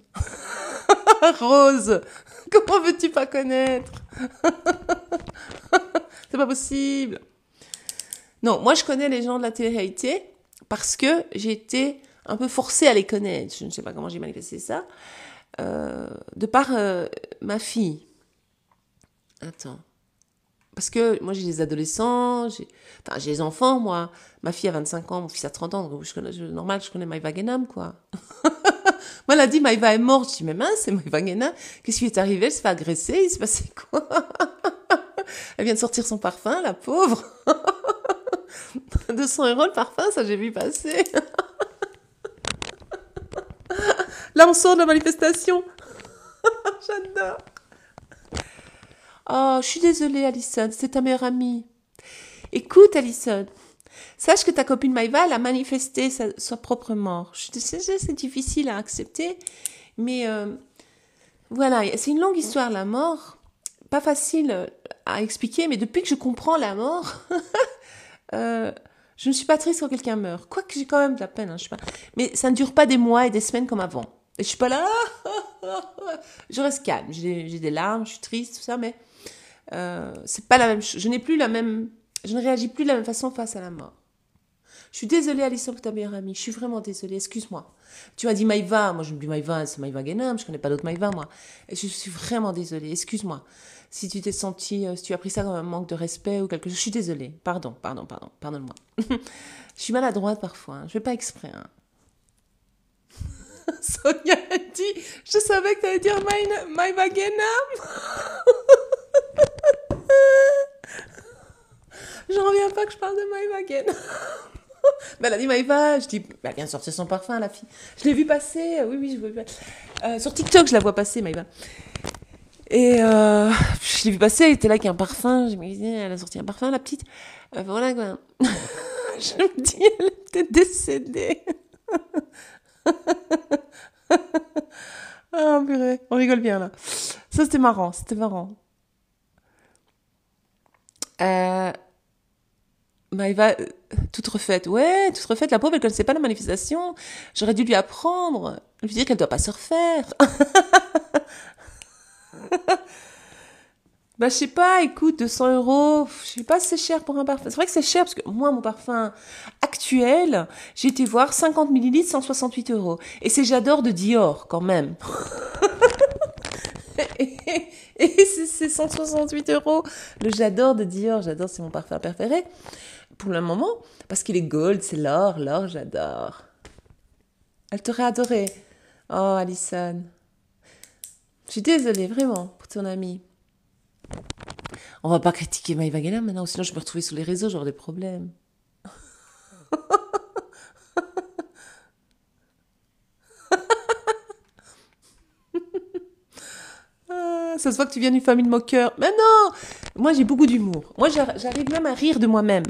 Rose, comment veux-tu pas connaître? C'est pas possible. Non, moi je connais les gens de la télé-réalité parce que j'ai été un peu forcée à les connaître. Je ne sais pas comment j'ai manifesté ça. De par ma fille. Attends. Parce que moi, j'ai des adolescents, j'ai des enfants, moi. Ma fille a 25 ans, mon fils a 30 ans, donc normal, je connais Maïva Guénam, quoi. Moi, elle a dit, Maïva est morte. Je dis, mais mince, c'est Maïva Guénam. Qu'est-ce qui lui est arrivé? Elle s'est fait agresser, il s'est passé quoi? Elle vient de sortir son parfum, la pauvre. 200 € le parfum, ça j'ai vu passer. Là, on sort de la manifestation. J'adore. Oh, je suis désolée, Alison, c'est ta meilleure amie. Écoute, Alison, sache que ta copine Maïva, elle a manifesté sa propre mort. Je sais, c'est difficile à accepter, mais voilà, c'est une longue histoire, la mort. Pas facile à expliquer, mais depuis que je comprends la mort, je ne suis pas triste quand quelqu'un meurt. Quoique j'ai quand même de la peine, hein, je sais pas. Mais ça ne dure pas des mois et des semaines comme avant. Et je suis pas là, je reste calme. J'ai des larmes, je suis triste, tout ça, mais c'est pas la même chose. Je ne réagis plus de la même façon face à la mort. Je suis désolée, Alison, pour ta meilleure amie. Je suis vraiment désolée, excuse-moi. Tu as dit Maïva, moi je me dis Maïva, c'est Maïva Guénam, je connais pas d'autre Maïva, moi. Et je suis vraiment désolée, excuse-moi. Si tu t'es senti, si tu as pris ça comme un manque de respect ou quelque chose, je suis désolée. Pardonne-moi. Je suis maladroite parfois, hein. Je fais pas exprès. Hein. Sonia a dit, je savais que tu allais dire Maïva Guénam. Je reviens pas que je parle de Maïva Guénam. Ben, elle a dit Maïva, je dis, elle vient de sortir son parfum, la fille. Je l'ai vue passer, oui, je vois. Sur TikTok, je la vois passer, Maïva. Et je l'ai vue passer, elle était là avec un parfum. Je me disais, elle a sorti un parfum, la petite. Voilà, quoi. Je me dis, elle est peut-être décédée. Ah, purée, on rigole bien, là. Ça, c'était marrant. Maïva, toute refaite. Ouais, toute refaite. La pauvre, elle ne connaissait pas la manifestation. J'aurais dû lui apprendre. Lui dire qu'elle ne doit pas se refaire. Bah, je sais pas, écoute, 200 €, je sais pas si c'est cher pour un parfum. C'est vrai que c'est cher parce que moi, mon parfum actuel, j'ai été voir 50 millilitres, 168 €. Et c'est J'adore de Dior, quand même. Et c'est 168 €. Le J'adore de Dior, J'adore, c'est mon parfum préféré. Pour le moment, parce qu'il est gold, c'est l'or, j'adore. Elle t'aurait adoré. Oh, Alison. Je suis désolée, vraiment, pour ton amie. On va pas critiquer Maïva Guénam maintenant, sinon je peux me retrouver sur les réseaux, j'aurai des problèmes. Ça se voit que tu viens d'une famille de moqueurs. Mais non! Moi, j'ai beaucoup d'humour. Moi, j'arrive même à rire de moi-même.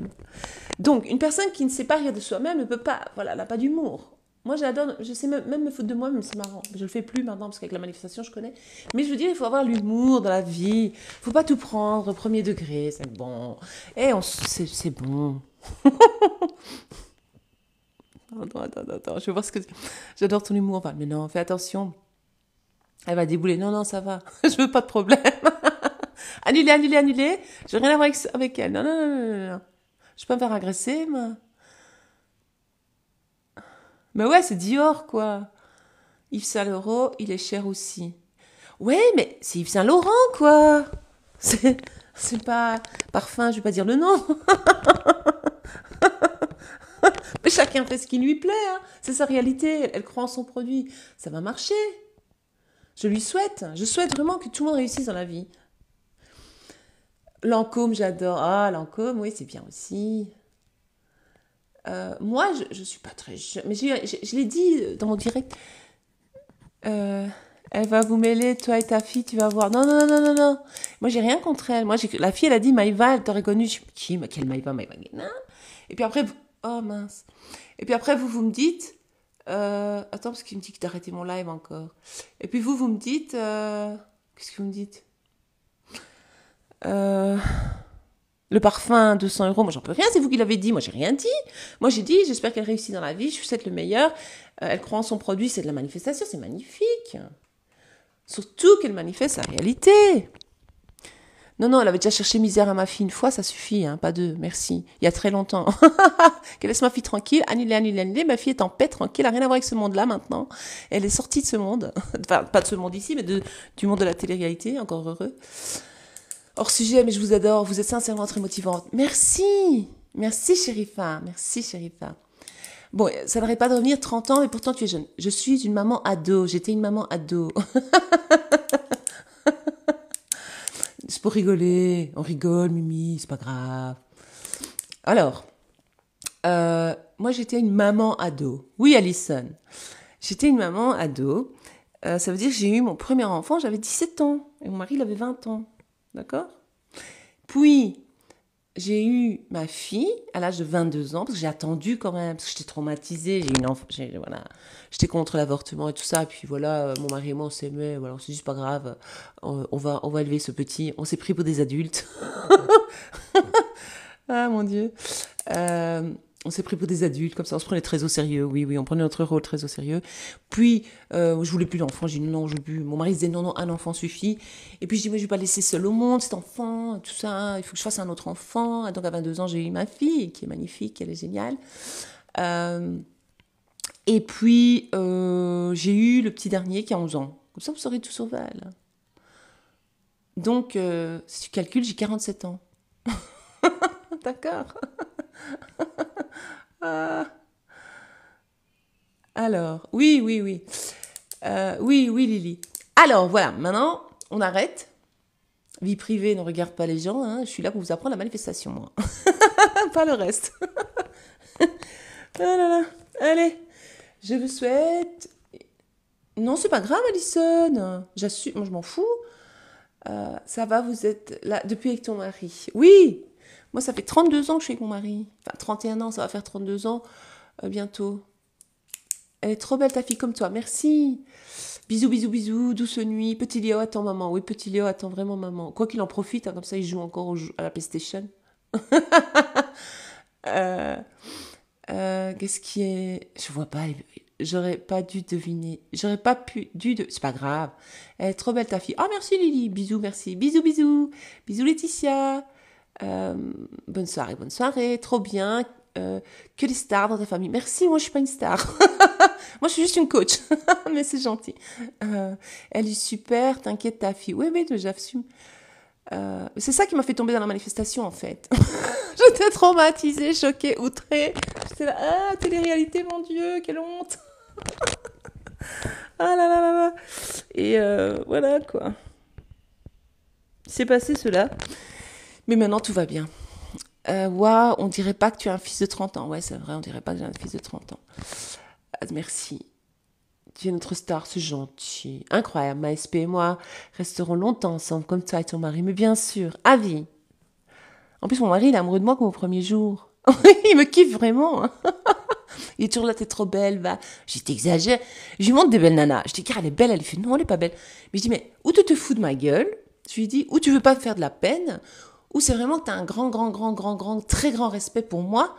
Donc, une personne qui ne sait pas rire de soi-même ne peut pas... Voilà, elle n'a pas d'humour. Moi, j'adore... Je sais même me foutre de moi, mais c'est marrant. Je le fais plus maintenant, parce qu'avec la manifestation, je connais. Mais je veux dire, il faut avoir l'humour dans la vie. Il faut pas tout prendre au premier degré. C'est bon. C'est bon. Attends. Je vais voir ce que... J'adore ton humour. Enfin, mais non, fais attention. Elle va débouler. Non, ça va. Je veux pas de problème. Annulé. Je veux rien avoir avec elle. Non. Je peux me faire agresser, moi. Mais ouais, c'est Dior, quoi. Yves Saint Laurent, il est cher aussi. Ouais, mais c'est Yves Saint Laurent, quoi. C'est pas parfum, je vais pas dire le nom. Mais chacun fait ce qui lui plaît, hein. C'est sa réalité. Elle croit en son produit. Ça va marcher. Je lui souhaite. Je souhaite vraiment que tout le monde réussisse dans la vie. Lancôme, j'adore. Ah, Lancôme, oui, c'est bien aussi. Moi, je suis pas très jeune, mais je l'ai dit dans mon direct. Elle va vous mêler, toi et ta fille, tu vas voir. Non. Moi, j'ai rien contre elle. Moi, la fille, elle a dit Maïva, elle t'a reconnu. Je dis, qui, quelle Maïva Guénam. Et puis après, oh mince. Et puis après, vous me dites, attends, parce qu'il me dit que d'arrêter mon live encore. Et puis vous me dites, qu'est-ce que vous me dites? Le parfum, 200 €, moi j'en peux rien, c'est vous qui l'avez dit, moi j'ai rien dit. Moi j'ai dit, j'espère qu'elle réussit dans la vie, je lui souhaite le meilleur. Elle croit en son produit, c'est de la manifestation, c'est magnifique. Surtout qu'elle manifeste sa réalité. Non, elle avait déjà cherché misère à ma fille une fois, ça suffit, hein, pas deux, merci. Il y a très longtemps. Qu'elle laisse ma fille tranquille, annulé. Ma fille est en paix, tranquille, elle n'a rien à voir avec ce monde-là maintenant. Elle est sortie de ce monde. Enfin, pas de ce monde ici, mais du monde de la télé-réalité, encore heureux. Hors sujet, mais je vous adore. Vous êtes sincèrement très motivante. Merci. Merci, Chérifa. Merci, Chérifa. Bon, ça n'arrête pas de revenir 30 ans et pourtant tu es jeune. Je suis une maman ado. J'étais une maman ado. C'est pour rigoler. On rigole, Mimi. C'est pas grave. Alors, moi, j'étais une maman ado. Oui, Alison. J'étais une maman ado. Ça veut dire que j'ai eu mon premier enfant, j'avais 17 ans. Et mon mari, il avait 20 ans. D'accord? Puis, j'ai eu ma fille à l'âge de 22 ans, parce que j'ai attendu quand même, parce que j'étais traumatisée. J'ai eu une enfant, voilà, j'étais contre l'avortement et tout ça. Et puis voilà, mon mari et moi, on s'aimait. Voilà, on s'est dit, c'est pas grave, on va élever ce petit. On s'est pris pour des adultes. Ah, mon Dieu. On s'est pris pour des adultes, comme ça, on se prenait très au sérieux. Oui, oui, on prenait notre rôle très au sérieux. Puis, je voulais plus d'enfants. J'ai dit non, je veux plus. Mon mari disait non, non, un enfant suffit. Et puis, je dis, moi, je vais pas laisser seul au monde, cet enfant, tout ça. Il faut que je fasse un autre enfant. Donc, à 22 ans, j'ai eu ma fille, qui est magnifique, elle est géniale. Et puis, j'ai eu le petit dernier qui a 11 ans. Comme ça, vous saurez tout sur Val. Donc, si tu calcules, j'ai 47 ans. D'accord. Alors, oui, oui, oui. Oui, oui, Lily. Alors, voilà, maintenant, on arrête. Vie privée ne regarde pas les gens. Hein. Je suis là pour vous apprendre la manifestation, moi. Pas le reste. Ah là là. Allez, je vous souhaite... Non, c'est pas grave, Alison. J'assume, moi, je m'en fous. Ça va, vous êtes là depuis avec ton mari. Oui, moi, ça fait 32 ans que je suis avec mon mari. Enfin, 31 ans, ça va faire 32 ans bientôt. Elle est trop belle, ta fille, comme toi. Merci. Bisous, bisous, bisous. Douce nuit. Petit Léo attend maman. Oui, petit Léo attend vraiment maman. Quoi qu'il en profite, hein, comme ça, il joue encore à la PlayStation. Qu'est-ce qui est... Je vois pas. J'aurais pas dû deviner. J'aurais pas pu... C'est pas grave. Elle est trop belle, ta fille. Ah, merci, Lily. Bisous, merci. Bisous, bisous. Bisous, Laetitia. Bonne soirée, bonne soirée. Trop bien. Que les stars dans ta famille. Merci, moi je suis pas une star. Moi je suis juste une coach. Mais c'est gentil. Elle est super, t'inquiète ta fille. Oui, mais j'assume. C'est ça qui m'a fait tomber dans la manifestation en fait. J'étais traumatisée, choquée, outrée. J'étais là, ah, télé-réalité, mon Dieu, quelle honte. Ah là là là là. Et voilà quoi. C'est passé cela. Mais maintenant tout va bien. Waouh, on dirait pas que tu as un fils de 30 ans. Ouais, c'est vrai, on dirait pas que j'ai un fils de 30 ans. Merci. Tu es notre star, c'est gentil. Incroyable, ma SP et moi resterons longtemps ensemble, comme toi et ton mari, mais bien sûr, à vie. En plus, mon mari, il est amoureux de moi comme au premier jour. Il me kiffe vraiment. Il est toujours là, t'es trop belle, va. Je dis, t'exagères. Je lui montre des belles nanas. Je dis, car elle est belle. Elle fait, non, elle est pas belle. Mais je dis, mais où tu te fous de ma gueule? Je lui dis, ou tu veux pas me faire de la peine, ou c'est vraiment que tu as un grand, très grand respect pour moi,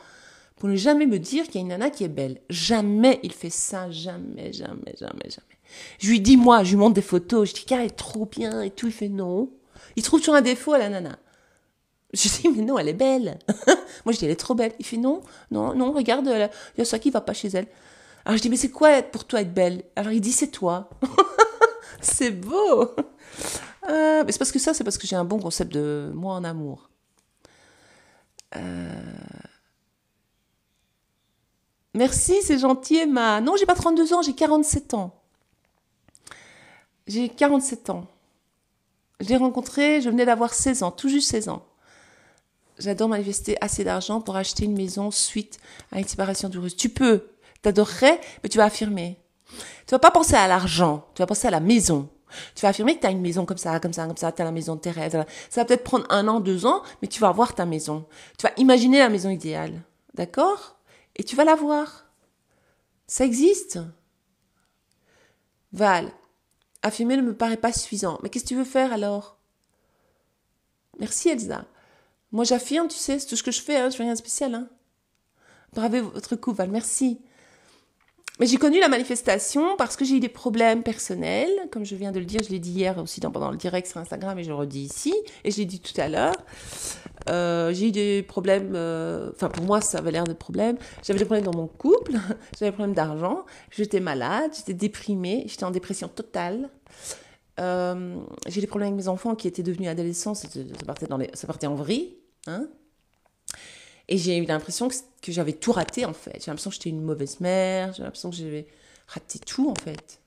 pour ne jamais me dire qu'il y a une nana qui est belle. Jamais il fait ça, jamais. Je lui dis, moi, je lui montre des photos, je dis, car elle est trop bien et tout. Il fait non. Il trouve toujours un défaut à la nana. Je dis, mais non, elle est belle. Moi, je dis, elle est trop belle. Il fait non, regarde, il y a ça qui va pas chez elle. Alors je dis, mais c'est quoi pour toi être belle? Alors il dit, c'est toi. C'est beau. Mais c'est parce que c'est parce que j'ai un bon concept de moi en amour. Merci, c'est gentil, Emma. Non, j'ai pas 32 ans, j'ai 47 ans. J'ai 47 ans. Je l'ai rencontré, je venais d'avoir 16 ans, tout juste 16 ans. J'adore manifester assez d'argent pour acheter une maison suite à une séparation douloureuse. Tu peux, t'adorerais, mais tu vas affirmer. Tu vas pas penser à l'argent, tu vas penser à la maison. Tu vas affirmer que tu as une maison comme ça, tu as la maison de tes rêves. Ça va peut-être prendre 1 an, 2 ans, mais tu vas avoir ta maison. Tu vas imaginer la maison idéale. D'accord? Et tu vas la voir. Ça existe. Val, affirmer ne me paraît pas suffisant. Mais qu'est-ce que tu veux faire alors? Merci Elsa. Moi j'affirme, tu sais, c'est tout ce que je fais, hein, je fais rien de spécial. Hein. Bravez votre coup, Val, merci. Mais j'ai connu la manifestation parce que j'ai eu des problèmes personnels, comme je viens de le dire, je l'ai dit hier aussi pendant le direct sur Instagram et je le redis ici, et je l'ai dit tout à l'heure. J'ai eu des problèmes, pour moi ça avait l'air de problèmes. J'avais des problèmes dans mon couple, j'avais des problèmes d'argent, j'étais malade, j'étais déprimée, j'étais en dépression totale. J'ai des problèmes avec mes enfants qui étaient devenus adolescents, ça partait en vrille. Hein. Et j'ai eu l'impression que j'avais tout raté, en fait. J'ai l'impression que j'étais une mauvaise mère, j'ai l'impression que j'avais raté tout, en fait.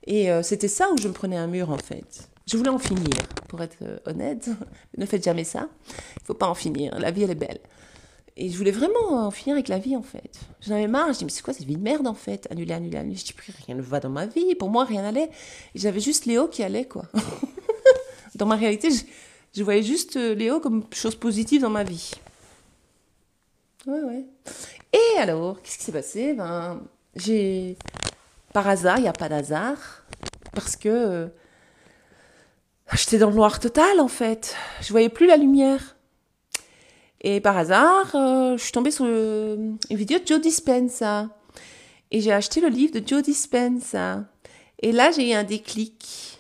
Et c'était ça où je me prenais un mur, en fait. Je voulais en finir, pour être honnête. Ne faites jamais ça. Il ne faut pas en finir. La vie, elle est belle. Et je voulais vraiment en finir avec la vie, en fait. J'en avais marre. Je dis, mais c'est quoi cette vie de merde, en fait? Annuler, annuler, annuler. Je dis, rien ne va dans ma vie. Pour moi, rien n'allait. Et j'avais juste Léo qui allait, quoi. Dans ma réalité, je voyais juste Léo comme chose positive dans ma vie. Ouais. Et alors, qu'est-ce qui s'est passé? Par hasard, il n'y a pas d'hasard. Parce que j'étais dans le noir total, en fait. Je voyais plus la lumière. Et par hasard, je suis tombée sur une vidéo de Joe Dispenza. Et j'ai acheté le livre de Joe Dispenza. Et là, j'ai eu un déclic.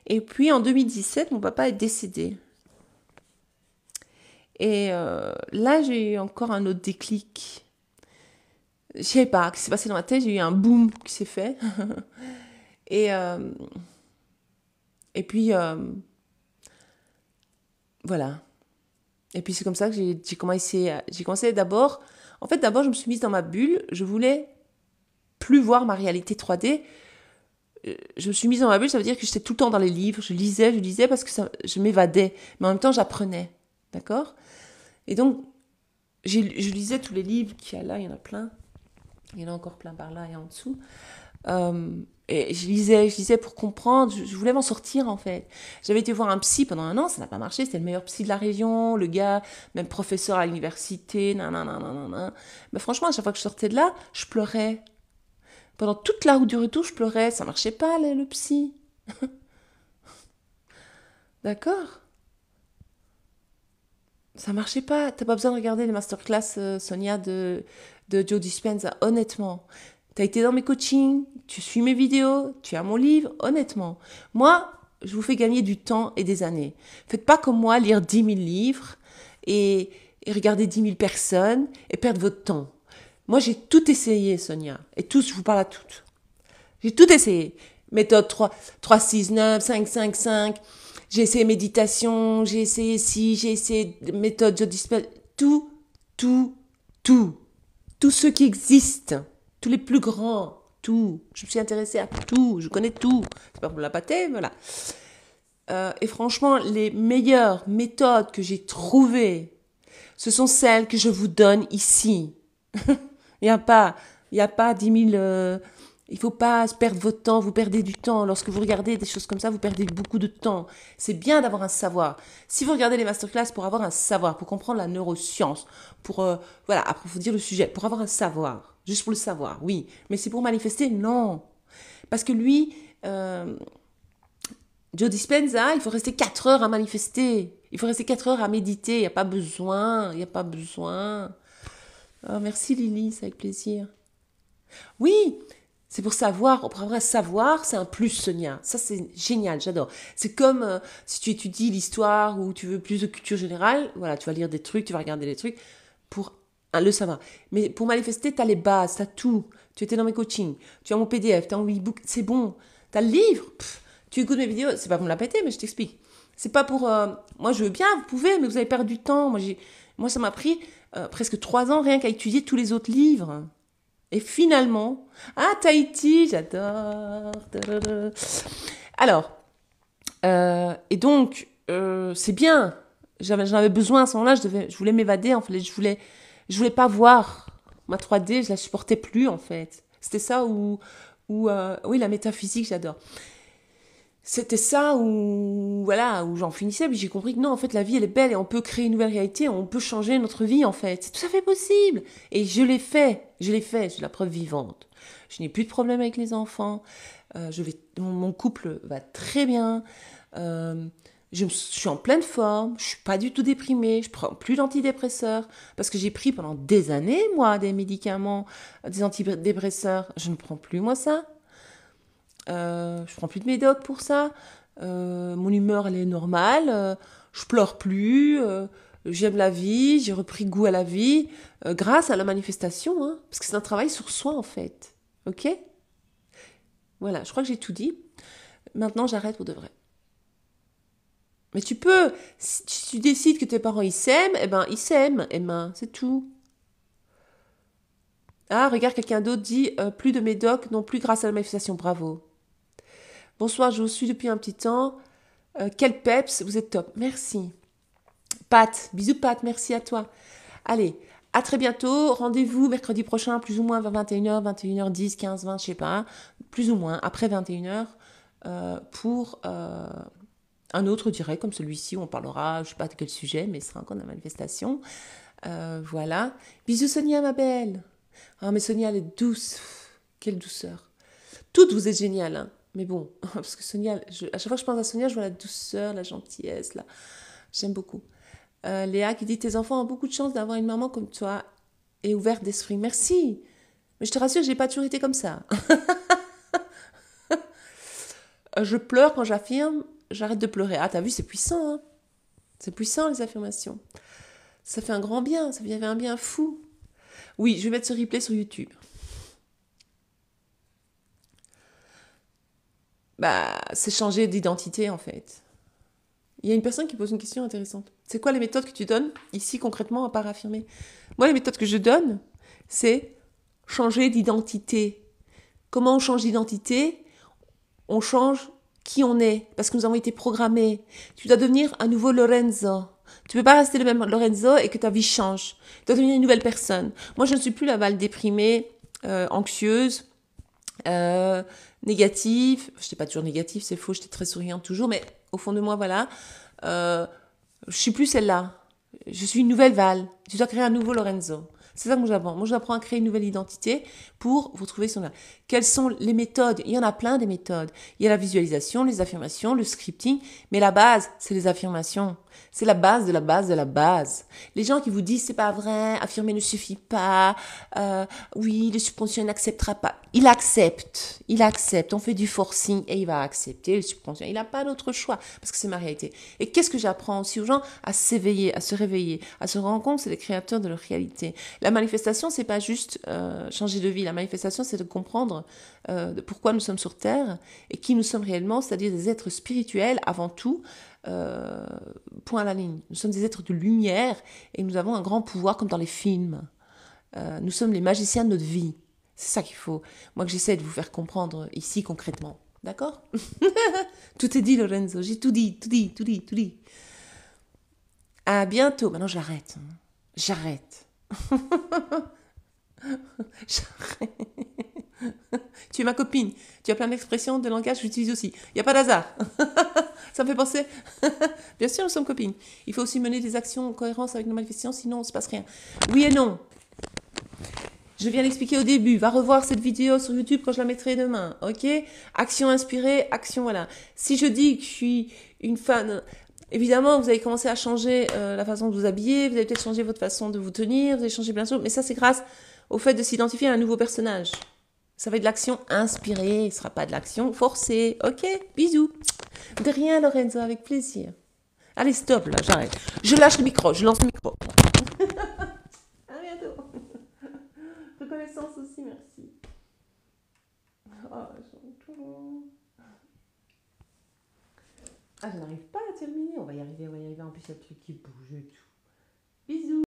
Et puis, en 2017, mon papa est décédé. Et là, j'ai eu encore un autre déclic. Je sais pas ce qui s'est passé dans ma tête. J'ai eu un boom qui s'est fait. Et puis, voilà. Et puis, c'est comme ça que j'ai commencé d'abord. En fait, d'abord, je me suis mise dans ma bulle. Je voulais plus voir ma réalité 3D. Je me suis mise dans ma bulle, ça veut dire que j'étais tout le temps dans les livres. Je lisais parce que je m'évadais. Mais en même temps, j'apprenais. D'accord ? Et donc, je lisais tous les livres qu'il y a là. Il y en a plein. Il y en a encore plein par là et en dessous. Et je lisais pour comprendre, je voulais m'en sortir en fait. J'avais été voir un psy pendant 1 an, ça n'a pas marché, c'était le meilleur psy de la région, le gars, même professeur à l'université, nanana. Mais franchement, à chaque fois que je sortais de là, je pleurais. Pendant toute la route du retour, je pleurais, ça marchait pas le psy. D'accord ? Ça marchait pas, t'as pas besoin de regarder les masterclass, Sonia, de Joe Dispenza, honnêtement. Tu as été dans mes coachings, tu suis mes vidéos, tu as mon livre, honnêtement. Moi, je vous fais gagner du temps et des années. Faites pas comme moi, lire 10 000 livres et regarder 10 000 personnes et perdre votre temps. Moi, j'ai tout essayé, Sonia. Et tous, je vous parle à toutes. J'ai tout essayé. Méthode 3, 6, 9, 5, 5, 5. J'ai essayé méditation, j'ai essayé j'ai essayé méthode Joe Dispenza. Tout. Tous ceux qui existent. Tous les plus grands, tout. Je me suis intéressée à tout, je connais tout. C'est pas pour la pâter, voilà. Et franchement, les meilleures méthodes que j'ai trouvées, ce sont celles que je vous donne ici. Il n'y a pas 10 000... il ne faut pas perdre votre temps, vous perdez du temps. Lorsque vous regardez des choses comme ça, vous perdez beaucoup de temps. C'est bien d'avoir un savoir. Si vous regardez les masterclass pour avoir un savoir, pour comprendre la neuroscience, pour approfondir le sujet, pour avoir un savoir, juste pour le savoir, oui. Mais c'est pour manifester, non. Parce que lui, Joe Dispenza, il faut rester 4 heures à manifester. Il faut rester 4 heures à méditer. Il n'y a pas besoin. Oh, merci Lily, c'est avec plaisir. Oui, c'est pour savoir, pour avoir un savoir, c'est un plus, Sonia. Ça, c'est génial, j'adore. C'est comme si tu étudies l'histoire ou tu veux plus de culture générale, voilà, tu vas lire des trucs, tu vas regarder des trucs pour le savoir. Mais pour manifester, tu as les bases, tu as tout. Tu étais dans mes coachings, tu as mon PDF, tu as mon e-book, c'est bon. Tu as le livre, tu écoutes mes vidéos, c'est pas pour me la péter, mais je t'explique. C'est pas pour... moi, je veux bien, vous pouvez, mais vous avez perdu du temps. Moi, ça m'a pris presque 3 ans rien qu'à étudier tous les autres livres. Et finalement, Tahiti, j'adore. Alors, et donc, c'est bien. J'en avais besoin à ce moment-là. Je voulais m'évader. En fait, je voulais pas voir ma 3D. Je la supportais plus en fait. C'était ça oui, la métaphysique, j'adore. C'était ça où j'en finissais, puis j'ai compris que non, en fait, la vie, elle est belle et on peut créer une nouvelle réalité, on peut changer notre vie, en fait. C'est tout à fait possible. Et je l'ai fait, c'est la preuve vivante. Je n'ai plus de problème avec les enfants, mon couple va très bien, je suis en pleine forme, je suis pas du tout déprimée, je prends plus d'antidépresseurs, parce que j'ai pris pendant des années, moi, des médicaments, des antidépresseurs. Je ne prends plus, moi, ça. Je prends plus de médoc pour ça. Mon humeur, elle est normale. Je pleure plus. J'aime la vie. J'ai repris goût à la vie grâce à la manifestation. Hein, parce que c'est un travail sur soi, en fait. Ok ? Voilà, je crois que j'ai tout dit. Maintenant, j'arrête pour de vrai. Mais tu peux, si tu décides que tes parents ils s'aiment, eh ben ils s'aiment, Emma, c'est tout. Ah, regarde, quelqu'un d'autre dit plus de médocs non plus grâce à la manifestation. Bravo. Bonsoir, je vous suis depuis un petit temps. Quel peps, vous êtes top. Merci. Pat, bisous Pat, merci à toi. Allez, à très bientôt. Rendez-vous mercredi prochain, plus ou moins vers 21h, 21h10, 15, 20, je sais pas. Plus ou moins, après 21h, pour un autre direct comme celui-ci où on parlera, je sais pas de quel sujet, mais ce sera encore de la manifestation. Voilà. Bisous Sonia, ma belle. Ah, mais Sonia, elle est douce. Quelle douceur. Toutes, vous êtes géniales, hein. Mais bon, parce que Sonia, à chaque fois que je pense à Sonia, je vois la douceur, la gentillesse, là. J'aime beaucoup. Léa qui dit, tes enfants ont beaucoup de chance d'avoir une maman comme toi et ouverte d'esprit. Merci. Mais je te rassure, j'ai pas toujours été comme ça. Je pleure quand j'affirme, j'arrête de pleurer. Ah, t'as vu, c'est puissant, hein. C'est puissant, les affirmations. Ça fait un grand bien, ça fait un bien fou. Oui, je vais mettre ce replay sur YouTube. Bah, c'est changer d'identité, en fait. Il y a une personne qui pose une question intéressante. C'est quoi les méthodes que tu donnes, ici, concrètement, à part affirmer? Moi, les méthodes que je donne, c'est changer d'identité. Comment on change d'identité? On change qui on est, parce que nous avons été programmés. Tu dois devenir un nouveau Lorenzo. Tu ne peux pas rester le même Lorenzo et que ta vie change. Tu dois devenir une nouvelle personne. Moi, je ne suis plus la Val déprimée, anxieuse, négative. Je n'étais pas toujours négative, c'est faux, j'étais très souriante toujours, mais au fond de moi, voilà. Je suis plus celle-là. Je suis une nouvelle Val. Tu dois créer un nouveau Lorenzo. C'est ça que moi j'apprends. Moi j'apprends à créer une nouvelle identité pour vous trouver son. Quelles sont les méthodes? Il y en a plein des méthodes. Il y a la visualisation, les affirmations, le scripting, mais la base, c'est les affirmations. C'est la base de la base de la base. Les gens qui vous disent c'est pas vrai, affirmer ne suffit pas, oui, le subconscient n'acceptera pas. Il accepte, il accepte. On fait du forcing et il va accepter le subconscient. Il n'a pas d'autre choix parce que c'est ma réalité. Et qu'est-ce que j'apprends aussi aux gens? À s'éveiller, à se réveiller, à se rendre compte que c'est les créateurs de leur réalité. La manifestation, c'est pas juste changer de vie. La manifestation, c'est de comprendre de pourquoi nous sommes sur Terre et qui nous sommes réellement, c'est-à-dire des êtres spirituels avant tout. Point à la ligne. Nous sommes des êtres de lumière et nous avons un grand pouvoir comme dans les films. Nous sommes les magiciens de notre vie. C'est ça qu'il faut. Moi que j'essaie de vous faire comprendre ici concrètement. D'accord? Tout est dit, Lorenzo. J'ai tout dit, tout dit, tout dit, tout dit. À bientôt. Maintenant, j'arrête. J'arrête. J'arrête. Tu es ma copine. Tu as plein d'expressions, de langage que j'utilise aussi. Il n'y a pas d'hasard. Ça me fait penser. Bien sûr, nous sommes copines. Il faut aussi mener des actions en cohérence avec nos manifestations, sinon il ne se passe rien. Oui et non. Je viens d'expliquer au début. Va revoir cette vidéo sur YouTube quand je la mettrai demain. Ok? Action inspirée, action voilà. Si je dis que je suis une fan, évidemment, vous allez commencer à changer la façon de vous habiller. Vous allez peut-être changer votre façon de vous tenir. Vous allez changer plein de choses. Mais ça, c'est grâce au fait de s'identifier à un nouveau personnage. Ça va être de l'action inspirée, ce ne sera pas de l'action forcée. Ok? Bisous. De rien, Lorenzo, avec plaisir. Allez, stop, là, j'arrête. Je lâche le micro, je lance le micro. À bientôt. Reconnaissance aussi, merci. Ah, je n'arrive pas à terminer. On va y arriver, on va y arriver. En plus, il y a le truc qui bouge et tout. Bisous.